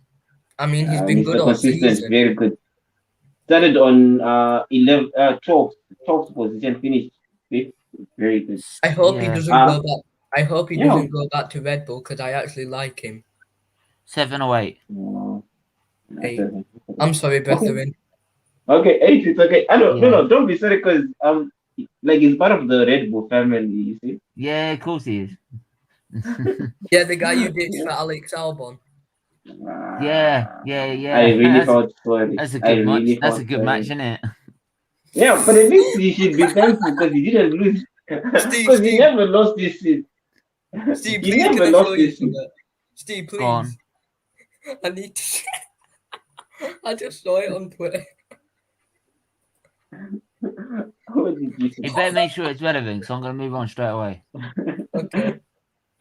I mean, he's been good all season. Very good. Started on 12th position, finished 5th. Very good. I hope he doesn't go back. I hope he doesn't go back to Red Bull because I actually like him. 7 or 8. 8. I'm sorry, brethren. Okay, 8. It's okay. No, don't be sorry because he's part of the Red Bull family. You see? Yeah, of course he is. Yeah, the guy you ditched for Alex Albon. Yeah. I really felt sorry. That's a good match. That's a good match, isn't it? Yeah, but at least he should be thankful because he didn't lose. Because he never lost this seat. Steve, You please never can I lost show you this. something? Steve, Go on. please. I need to. I just saw it on Twitter. What did you say? You better make sure it's relevant, so I'm going to move on straight away. Okay.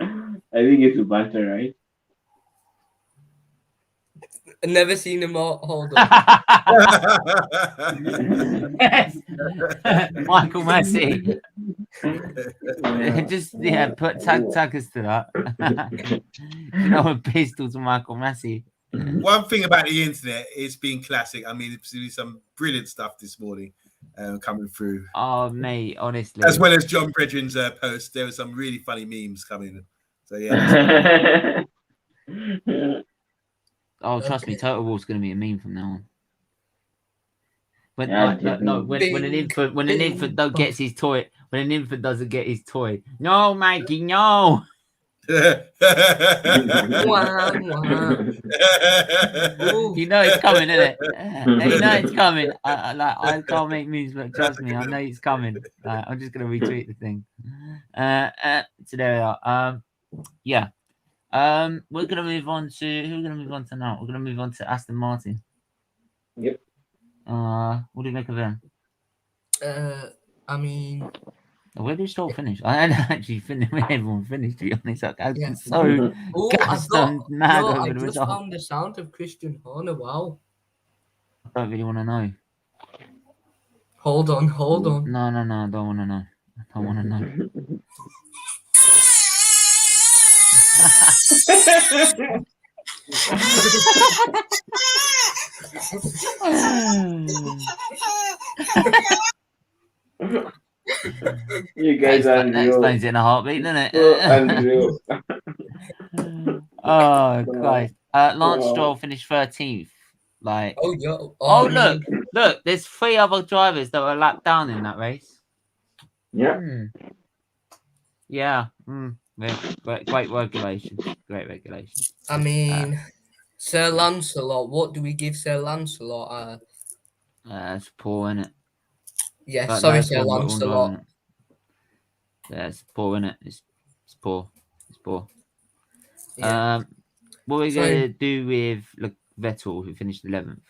I think it's a banter, right? I've never seen him all. Hold on. Yes. Michael Massey. Just tag us to that. You know, a pistol to Michael Massey. One thing about the internet, it's been classic. I mean, there's been some brilliant stuff this morning coming through. Oh, mate, honestly. As well as John Bredrin's post, there were some really funny memes coming. So yeah. Oh, trust me, Total War's going to be a meme from now on. When an infant gets his toy, when an infant doesn't get his toy, no, Mikey, no. Wah, wah. You know it's coming, isn't it? You know it's coming. I can't make memes, but trust me, I know it's coming. I'm just gonna retweet the thing. So there we are. Yeah. We're gonna move on to who we're gonna move on to now. We're gonna move on to Aston Martin. Yep. What do you make of them? I mean, Where did Stroll finish? I hadn't actually finished where everyone finished, to be honest. I'm Yeah. so oh, gassed and mad over I the just result. found the sound of Christian Horner. Wow. I don't really want to know. Hold on. No, I don't want to know. I don't want to know. You guys are That unreal. explains it in a heartbeat, doesn't it? So unreal. Oh, Christ. Lance Wow. Stroll finished 13th. Like, Oh, yo. oh, look, there's 3 other drivers that were lapped down in that race. Yeah. Yeah. Great regulation. Great regulation. I mean, Sir Lancelot. What do we give Sir Lancelot? It's poor, innit? Yeah, But sorry, that's Sir one Lancelot. driving it. Yeah, it's poor, innit? It's poor. It's poor. Yeah. What are we going to do with Vettel, who finished 11th?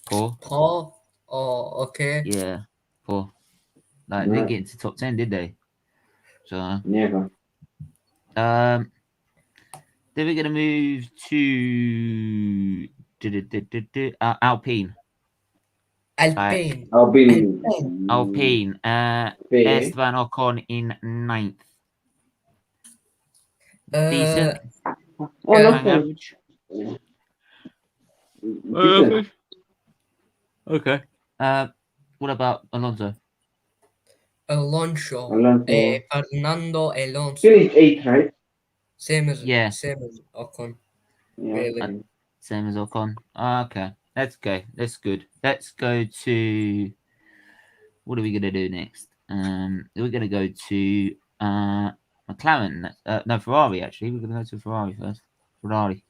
Poor. Paul. Oh, okay. Yeah, poor. Like, they didn't get into top 10, did they? So, Never. then we're going to move to Alpine. Alpine. Esteban Ocon in 9th. Decent. Average. Okay. What about Alonso? Alonso. Fernando Alonso. Finished 8th, right? Same as Ocon. Yeah. Really. Same as Ocon. Okay. That's okay. That's good. Let's go to. What are we gonna do next? We're gonna go to McLaren. No, Ferrari. Actually, we're gonna go to Ferrari first. Ferrari.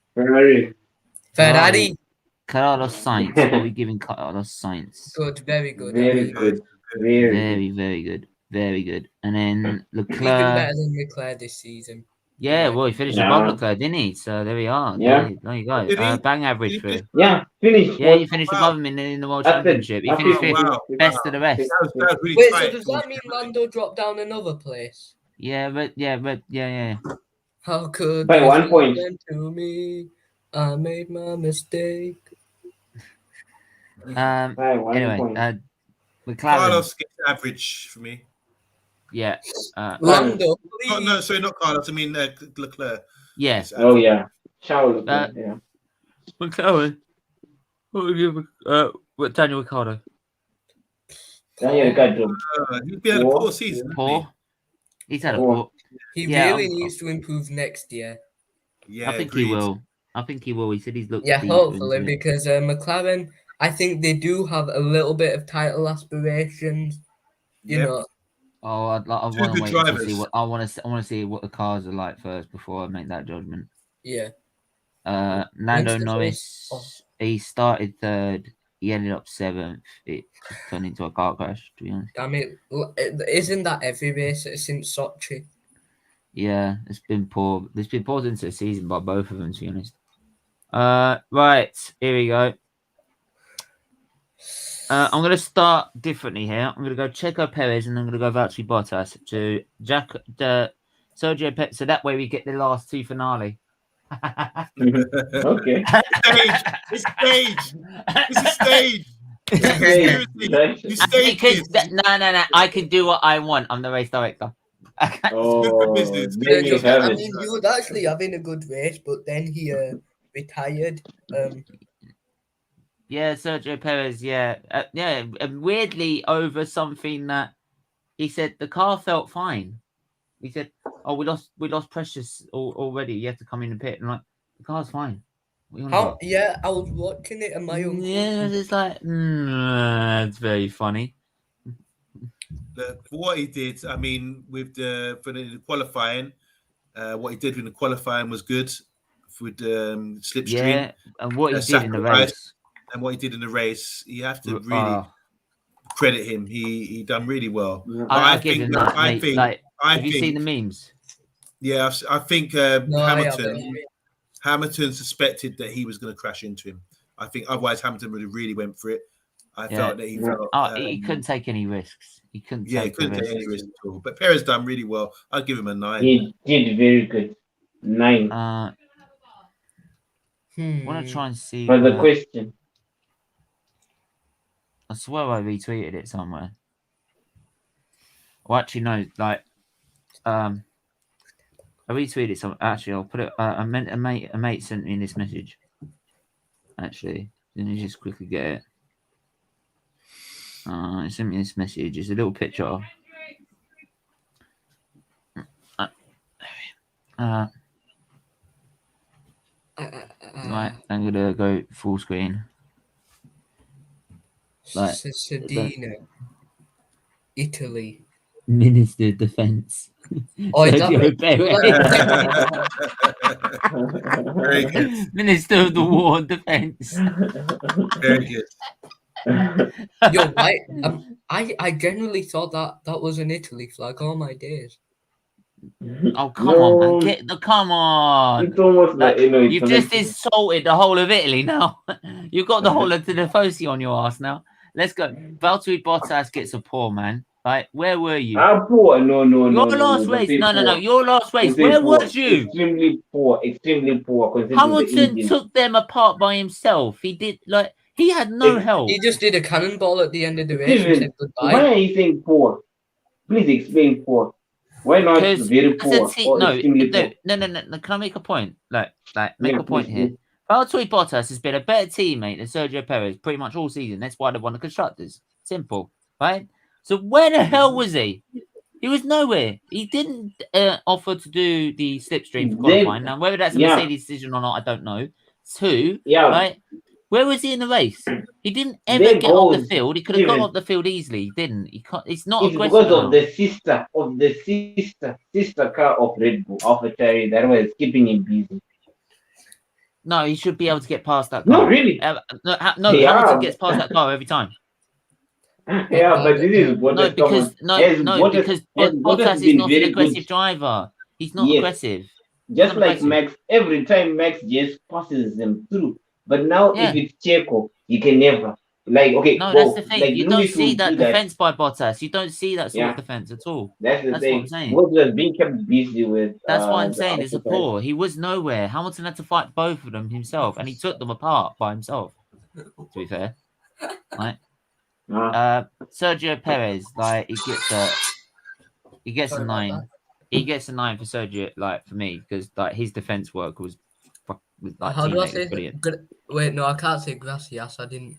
Carlos Sainz. What are we giving Carlos Sainz? Good. Very good. Very good. Very good. Very good. And then Leclerc. Even better than Leclerc this season. Yeah, well, he finished above Leclerc, didn't he? So there we are. Yeah. There you go. Bang average for him. Yeah, finished. Yeah, you finished above him in the World Championship. He finished 5th. Best of the rest. That was really Wait, tight. so does that mean Lando dropped down another place? Yeah. How could By this 1 point. happen to me? I made my mistake. Anyway, McLaren. Carlos gets average for me. Yeah. Lando, please. Oh, no, sorry, not Carlos. I mean Leclerc. Yes. Oh yeah. Charles. Yeah. McLaren. What would you give Daniel Ricciardo? Daniel Ricciardo. He's been had a poor season. Poor. He's had a Poor. poor. He really needs to improve next year. Yeah, I think he will. He said he's looked. Yeah, deeper hopefully, into it. because McLaren, I think they do have a little bit of title aspirations. You know. Oh, I want Two to good wait drivers. to see what I want to see what the cars are like first before I make that judgment. Yeah. Lando Norris, he started 3rd he ended up 7th. It turned into a car crash, to be honest. I mean, isn't that every race since Sochi? Yeah, it's been poor. There's been poor into the season by both of them, to be honest. Right, here we go. I'm going to start differently here. I'm going to go Checo Perez and I'm going to go Valtteri Bottas to Sergio Perez. So that way we get the last two finale. Okay. It's stage. It's a stage. You staged this. No. I can do what I want. I'm the race director. Oh, there you have I it. mean, you were actually having a good race, but then he retired. Yeah, Sergio Perez. Yeah, weirdly over something that he said the car felt fine. He said, "Oh, we lost Precious already. You have to come in the pit." And like, the car's fine. Yeah, I was watching it and my uncle. Yeah, it's like it's very funny. For what he did, I mean, with for the qualifying, what he did in the qualifying was good with the slipstream. Yeah, and what he did in the race. And what he did in the race, you have to really credit him. He done really well. I think have you seen the memes? Yeah, I think Hamilton suspected that he was going to crash into him. I think otherwise Hamilton would have really went for it. I felt that he felt. He couldn't take any risks. He couldn't. Yeah, he couldn't take any risks at all. But Perez done really well. I'd give him a 9. He did very good. 9. I want to try and see. For the question. I swear I retweeted it somewhere. Well, actually, no. Like, I retweeted it somewhere. Actually, I'll put it. A mate sent me this message. Actually, let me just quickly get it. He sent me this message. It's a little picture. Right, I'm gonna go full screen. Like, Sedina, Italy. Minister of Defence. Oh, Very good. Minister of the War and Defence. Very good. You're right. I genuinely thought that was an Italy flag all my days. Oh, come on, man. Come on. It's almost like, you've just insulted the whole of Italy now. You've got the whole of the Tifosi on your ass now. Let's go. Valtteri Bottas gets a poor, man. Right, where were you? Poor. No. Your last race. No. Your last race. Where was you? Extremely poor. Hamilton took them apart by himself. He did, like, he had no help. He just did a cannonball at the end of the race and said goodbye. Why are you saying poor? Please explain poor. Why not very poor? No. Can I make a point? Make a point here. Valtteri Bottas has been a better teammate than Sergio Perez pretty much all season. That's why they won the constructors. Simple, right? So where the hell was he? He was nowhere. He didn't offer to do the slipstream for qualifying. Now, whether that's a Mercedes decision or not, I don't know. 2, right? Where was he in the race? He didn't ever get off the field. He could have got off the field easily. He didn't. He can't. It's not aggressive. Because of the sister car of Red Bull, AlphaTauri, that was keeping him busy. No, he should be able to get past that car. No, really. Hamilton gets past that car every time. Yeah, but this is Bottas. Because Bottas is not an aggressive driver. He's not aggressive. Just like Max, every time Max just passes them through. But now if it's Checo, you can never. Like, okay, no, that's the thing. You don't see that defense by Bottas. You don't see that sort of defense at all. That's the thing. What I'm saying. Bottas being kept busy with. That's what I'm saying. It's a poor. He was nowhere. Hamilton had to fight both of them himself, and he took them apart by himself. To be fair, right? Sergio Perez, like, he gets a 9. He gets a 9 for Sergio, like, for me, because like his defense work was like, how do I say brilliant. Wait, no, I can't say gracias. I didn't.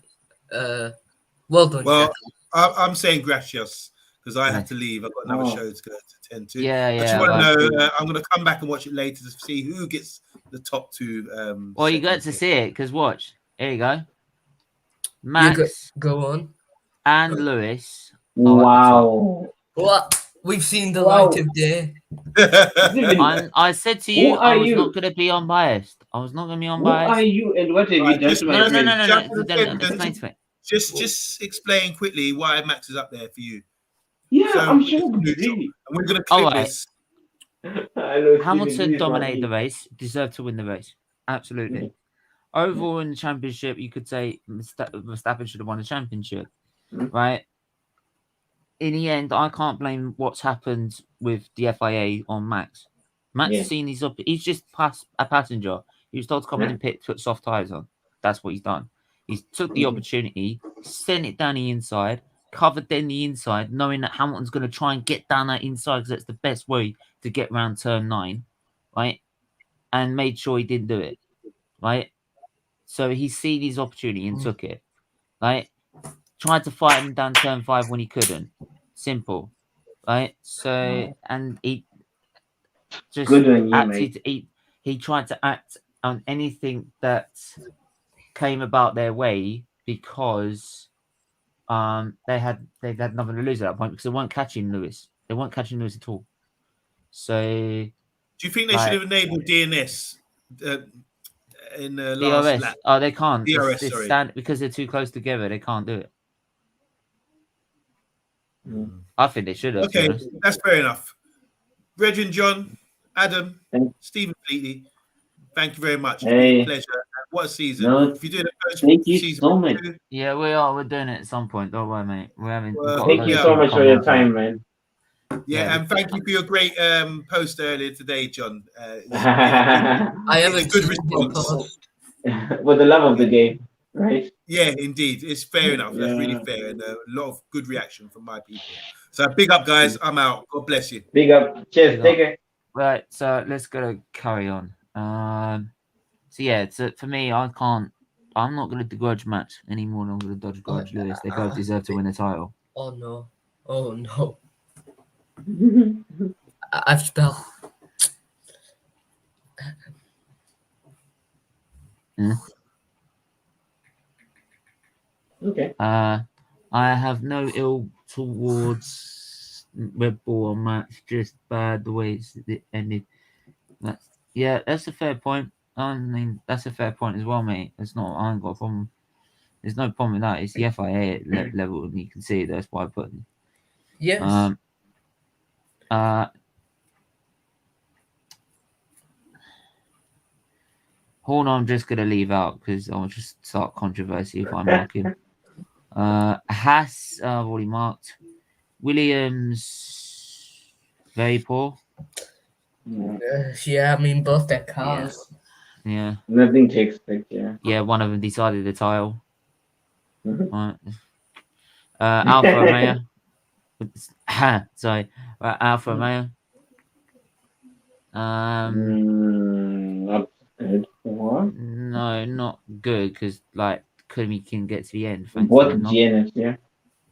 Well done. Well, I'm saying gracias because I have to leave. I've got another show to go to attend to. I just want to know. I'm going to come back and watch it later to see who gets the top 2. Well, you got to see it because watch. Here you go. Max, go on. And Lewis. Wow. What? We've seen the light of day. I said to you, I was not going to be unbiased. I was not going to be unbiased. Who are you and what have you done to my friend? No. Explain to me. just explain quickly why Max is up there for you. Yeah, So I'm sure. and we're going to clip this. Hamilton dominated the race, deserved to win the race. Absolutely. Overall in the championship, you could say Verstappen should have won the championship, right? In the end, I can't blame what's happened with the FIA on Max. Max has seen he's just a passenger. He was told to come in and pit, put soft tyres on. That's what he's done. He's took the opportunity, sent it down the inside, covered then the inside, knowing that Hamilton's going to try and get down that inside because that's the best way to get round turn 9, right? And made sure he didn't do it, right? So he's seen his opportunity and took it, right? Tried to fight him down turn 5 when he couldn't. Simple, right? So, and he just acted. He tried to act on anything that came about their way because they had nothing to lose at that point because they weren't catching Lewis. They weren't catching Lewis at all. So, do you think they should have enabled DNS in the last DRS? lap? Oh, they can't. DRS, it's sorry. because they're too close together. They can't do it. I think they should have. Okay, that's fair enough. Reg and John, Adam, Stephen Fleetley, thank you very much. It's been a pleasure. What a season. If you're doing a first season, so much. Yeah, we are. We're doing it at some point. Don't worry, mate. We're having. Thank you so much for your time, man. Yeah, and thank you for your great post earlier today, John. I have a good response. For the love of the game, right? Yeah, indeed. It's fair enough. That's really fair. And a lot of good reaction from my people. So big up, guys. I'm out. God bless you. Big up. Cheers. Take care. Right, so let's go carry on. So yeah, so for me, I'm not going to begrudge Max anymore than I'm going to begrudge Lewis. They both deserve to win the title. Oh no. I've spelled. Okay. I have no ill towards Red Bull or Max, just bad the way it ended. That's a fair point. I mean, that's a fair point as well, mate. It's not. I ain't got a problem. There's no problem with that. It's the FIA level, and you can see it. That's why I put it. Yes. Horn, I'm just gonna leave out because I'll just start controversy if I'm marking. Haas, I've already marked. Williams, very poor. Yeah, I mean both their cars. Yeah. Nothing to expect. Yeah. Yeah, one of them decided the tile. Right. Alfa Romeo. Sorry, Alfa Romeo. Not good. What? No, not good because like Kumi can get to the end. What GNS? Yeah.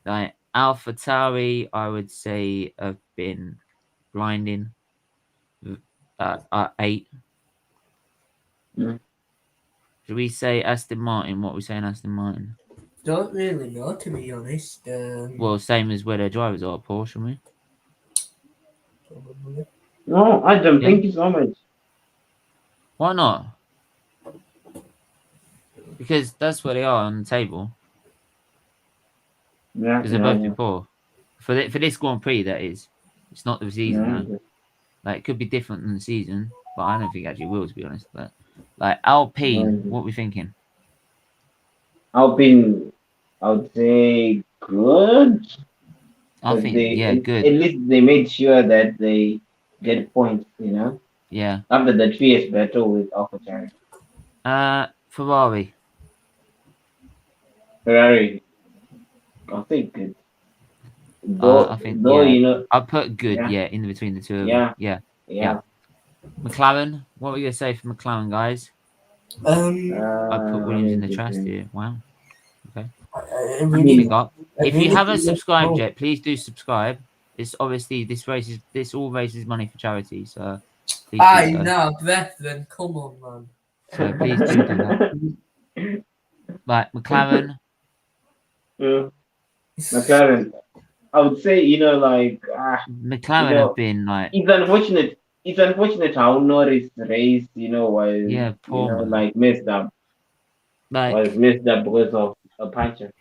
Like Alpha Tauri, I would say have been blinding. 8. Should we say Aston Martin? What are we saying, Aston Martin? Don't really know, to be honest. Well, same as where their drivers are, Paul, shouldn't we? Probably. No, Adam, thank you so much. Why not? Because that's where they are on the table. Yeah. Because they're both poor. For this Grand Prix, that is. It's not the season. Like, it could be different than the season, but I don't think it actually will, to be honest. But like Alpine, what are we thinking? Alpine, I would say good. I think good. At least they made sure that they get points, you know. Yeah. After the 3 years battle with AlphaTauri. Ferrari, I think good. I think you know, I put good, in between the two of them. Yeah. McLaren, what were you gonna say for McLaren, guys? I put Williams in the trash here. Wow. Okay. If you haven't subscribed yet, please do subscribe. It's obviously all raises money for charity, so please do so. Now, Brethren, come on, man. So please do that. Right, McLaren. McLaren, I would say, you know, like McLaren have been like. It's unfortunate how Norris race, you know, was poor, like messed up. Like was messed up because of a puncher.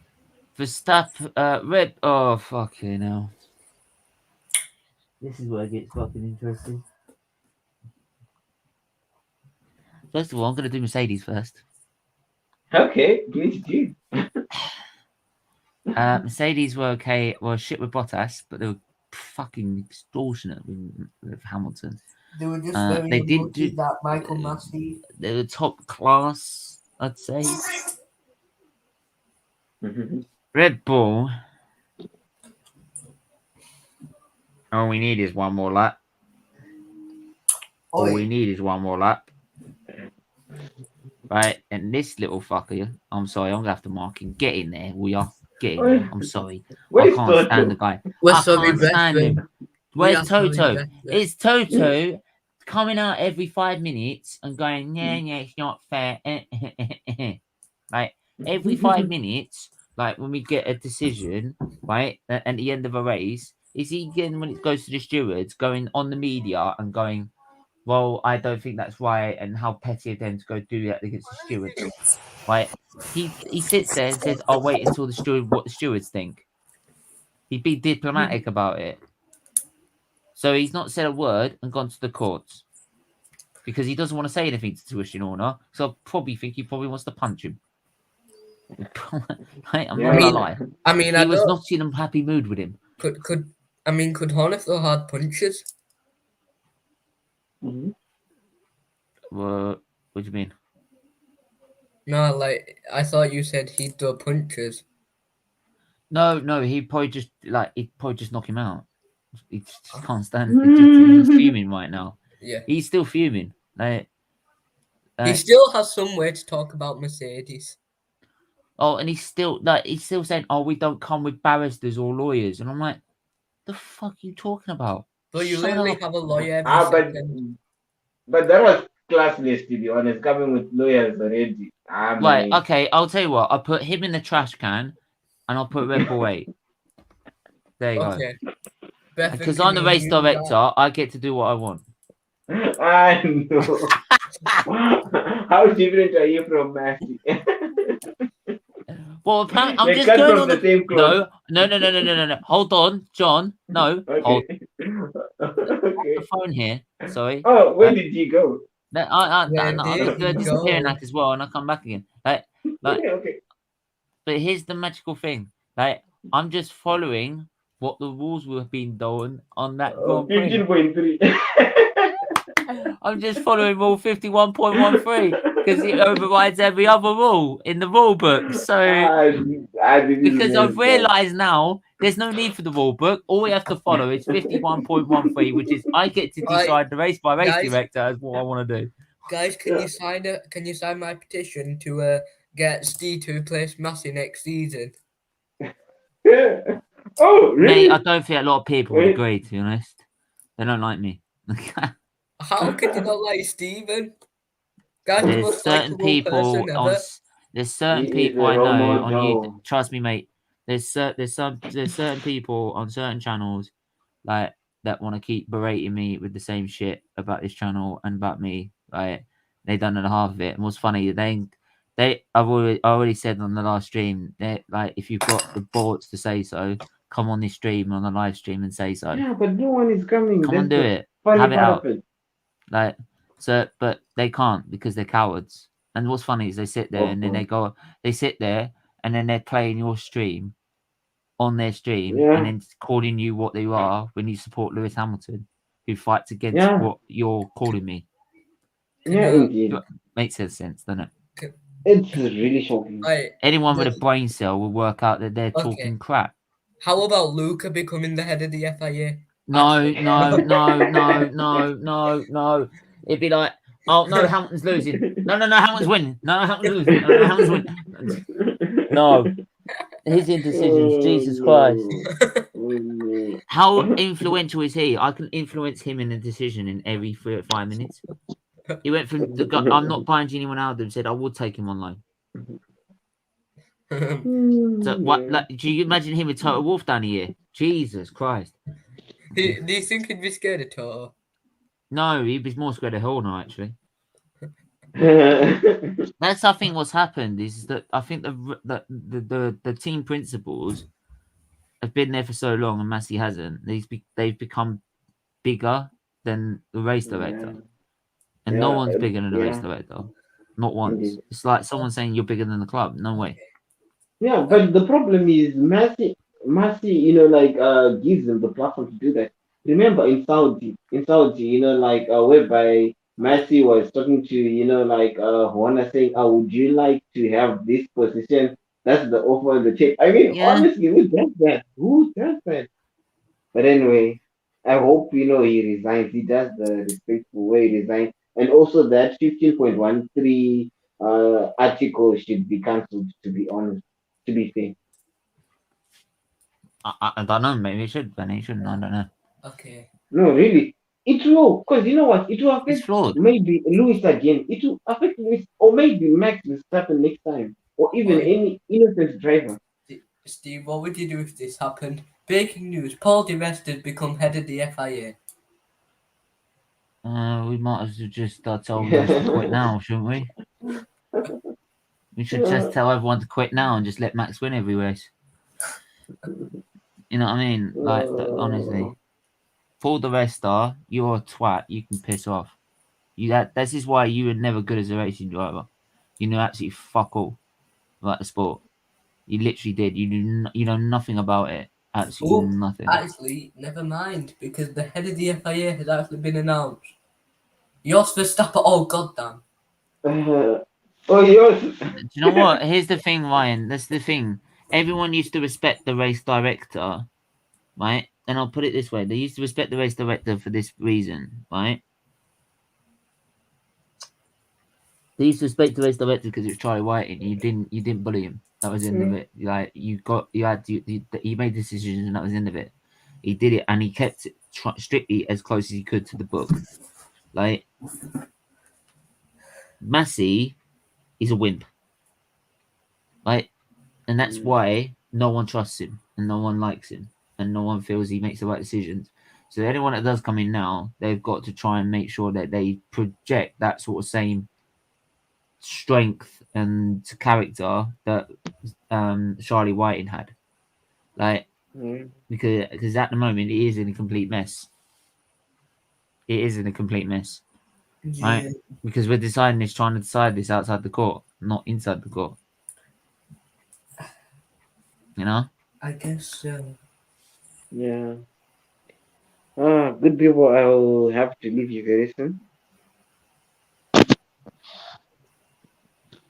Verstappen, Red. Oh, fucking hell. This is where it gets fucking interesting. First of all, I'm going to do Mercedes first. Okay, please do. Mercedes were okay. Well, shit with Bottas, but they were fucking extortionate with Hamilton. They were just very they didn't unlucky do that Michael Massey. They were top class, I'd say. Red Bull. All we need is one more lap. All we need is one more lap. Right, and this little fucker, I'm sorry, I'm gonna have to mark him. Get in there, will ya? Get in there. I'm sorry. I can't stand the guy. I can't stand him. Where's Toto? It's Toto coming out every 5 minutes and going, yeah, it's not fair. Like every 5 minutes, like when we get a decision, right, at the end of a race, is he getting, when it goes to the stewards, going on the media and going, well, I don't think that's right, and how petty of them to go do that against the stewards, right? He sits there and says, I'll wait until what the stewards think. He'd be diplomatic about it. So he's not said a word and gone to the courts because he doesn't want to say anything to Tuition Horner. So I probably think he probably wants to punch him. Right? I'm not gonna lie. I mean, he was not in a happy mood with him. Could Horner throw hard punches? What do you mean? No, like I thought you said he'd throw punches. No, he'd probably just knock him out. He just can't stand it. He's fuming right now. Yeah, he's still fuming. He still has some way to talk about Mercedes. Oh, and he's still saying, "Oh, we don't come with barristers or lawyers," and I'm like, "The fuck are you talking about?" But you literally have a lawyer every second. But that was classless, to be honest, coming with lawyers already. Right, okay, I'll tell you what. I'll put him in the trash can, and I'll put Red Bull 8. There you go. Because I'm the race director, I get to do what I want. I know. How different are you from Matthew? Well, I'm just going on the same clothes. No. Hold on, John. No. Okay. Hold. Okay. The phone here. Sorry. Oh, where did you go? I disappearing that as well, and I come back again. Okay. But here's the magical thing. I'm just following what the rules were being done on that Grand Prix. 15.3. I'm just following rule 51.13 because it overrides every other rule in the rule book. So, because I've realised now there's no need for the rule book. All we have to follow is 51.13, which is I get to decide the race by race director as what I want to do. Guys, can you sign my petition to get Steve to replace Massey next season? Oh, really? Mate, I don't think a lot of people would agree, to be honest. They don't like me. How could you not like Steven? Guys, there's certain people I know on YouTube. Trust me, mate. There's certain people on certain channels that want to keep berating me with the same shit about this channel and about me. They done half of it. And what's funny, I've already said on the last stream that if you've got the balls to say so, come on this stream on the live stream and say so. Yeah, but no one is coming. Come on, do it. Have it out. But they can't because they're cowards. And what's funny is they sit there and then they sit there and then they're playing your stream on their stream and then calling you what you are when you support Lewis Hamilton, who fights against what you're calling me. Yeah, indeed. Makes sense, doesn't it? It's really shocking. Anyone with a brain cell will work out that they're talking crap. How about Luca becoming the head of the FIA? No. It'd be like, oh no, Hamilton's losing. No, Hamilton's winning. No, Hamilton's losing. No, Hamilton's winning. No, his indecisions, Jesus Christ. How influential is he? I can influence him in a decision in every 3 or 5 minutes. He went from the guy, I'm not buying anyone out and said I would take him on loan. So what? Do you imagine him with Toto Wolff down here? Jesus Christ. Do you think he'd be scared of Toto? No, he'd be more scared of Horner, actually. That's I think what's happened is that I think the team principals have been there for so long and Massey hasn't. They've become bigger than the race director, and no one's bigger than the race director. Not once. Indeed. It's like someone saying you're bigger than the club. No way. Yeah, but the problem is Massey, gives them the platform to do that. Remember in Saudi, whereby Massey was talking to, Juana saying, "Oh, would you like to have this position?" That's the offer on the table. I mean, Yeah. honestly, who does that? Who does that? But anyway, I hope he resigns. He does the respectful way he resigns, and also that 15.13 article should be cancelled. To be honest, to be fair. I don't know. Maybe it should. Then it shouldn't. I don't know. Okay. No, really, it will, because you know what? It will It's affect flawed. maybe Lewis again. It will affect Lewis, or maybe Max will start next time, or even any innocent driver. Steve, what would you do if this happened? Breaking news: Paul Di Resta has become head of the FIA. We might as well just tell Lewis to quit now, shouldn't we? We should just tell everyone to quit now and just let Max win every race. You know what I mean? Like, honestly. Paul Di Resta, you're a twat. You can piss off. This is why you were never good as a racing driver. You knew absolutely fuck all about the sport. You literally did. You know nothing about it. Absolutely nothing. Actually, never mind, because the head of the FIA has actually been announced. Jos Verstappen. Oh, goddamn. Yours. Do you know what? Here's the thing, Ryan. That's the thing. Everyone used to respect the race director, right? And I'll put it this way: they used to respect the race director for this reason, right? They used to respect the race director because it was Charlie White, and you didn't bully him. That was the end of it. Like he made decisions, and that was the end of it. He did it, and he kept it strictly as close as he could to the book. Like Massey is a wimp, right? And that's why no one trusts him, and no one likes him, and no one feels he makes the right decisions. So anyone that does come in now, they've got to try and make sure that they project that sort of same strength and character that Charlie Whiting had, like because at the moment it is in a complete mess. It is in a complete mess, right? Because we're trying to decide this outside the court, not inside the court. You know? I guess so. Yeah. Good people. I will have to leave you very soon.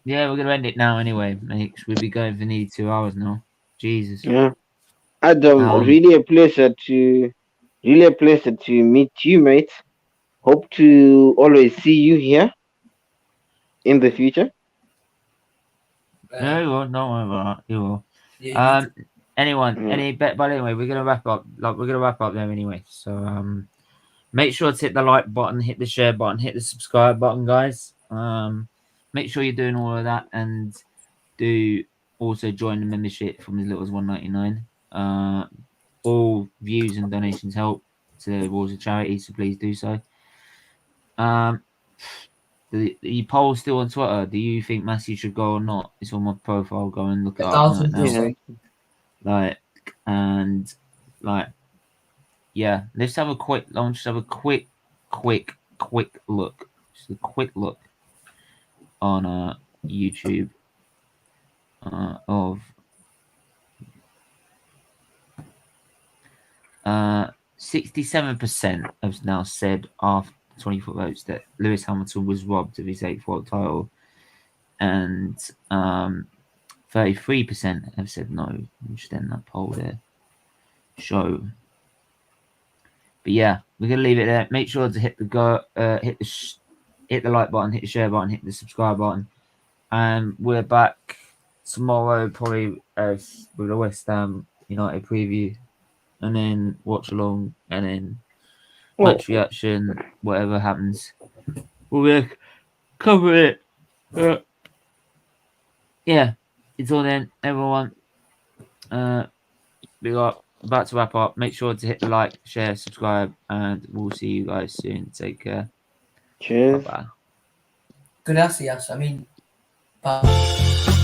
Yeah, we're gonna end it now anyway, mate. We'll be going for nearly 2 hours now. Jesus. Yeah. Adam, really a pleasure to meet you, mate. Hope to always see you here in the future. Yeah, you will. Don't worry about that. You will. Yeah, But anyway, we're gonna wrap up. We're gonna wrap up there anyway. So make sure to hit the like button, hit the share button, hit the subscribe button, guys. Make sure you're doing all of that, and do also join the membership from as little as $1.99. All views and donations help towards the charity, so please do so. The poll's still on Twitter. Do you think Massey should go or not? It's on my profile. Go and look it up right now. Yeah. Let's have a quick. I'll just have a quick look. Just a quick look on YouTube of 67% have now said after 24 votes that Lewis Hamilton was robbed of his 8th world title, and 33% have said no. Just end that poll there. But yeah, we're gonna leave it there. Make sure to hit the like button, hit the share button, hit the subscribe button, and we're back tomorrow probably with a West Ham United preview, and then watch along, and then match reaction, whatever happens. We'll cover it. Yeah, it's all then, everyone. We got about to wrap up. Make sure to hit the like, share, subscribe, and we'll see you guys soon. Take care. Cheers. Bye-bye. Gracias. I mean, bye.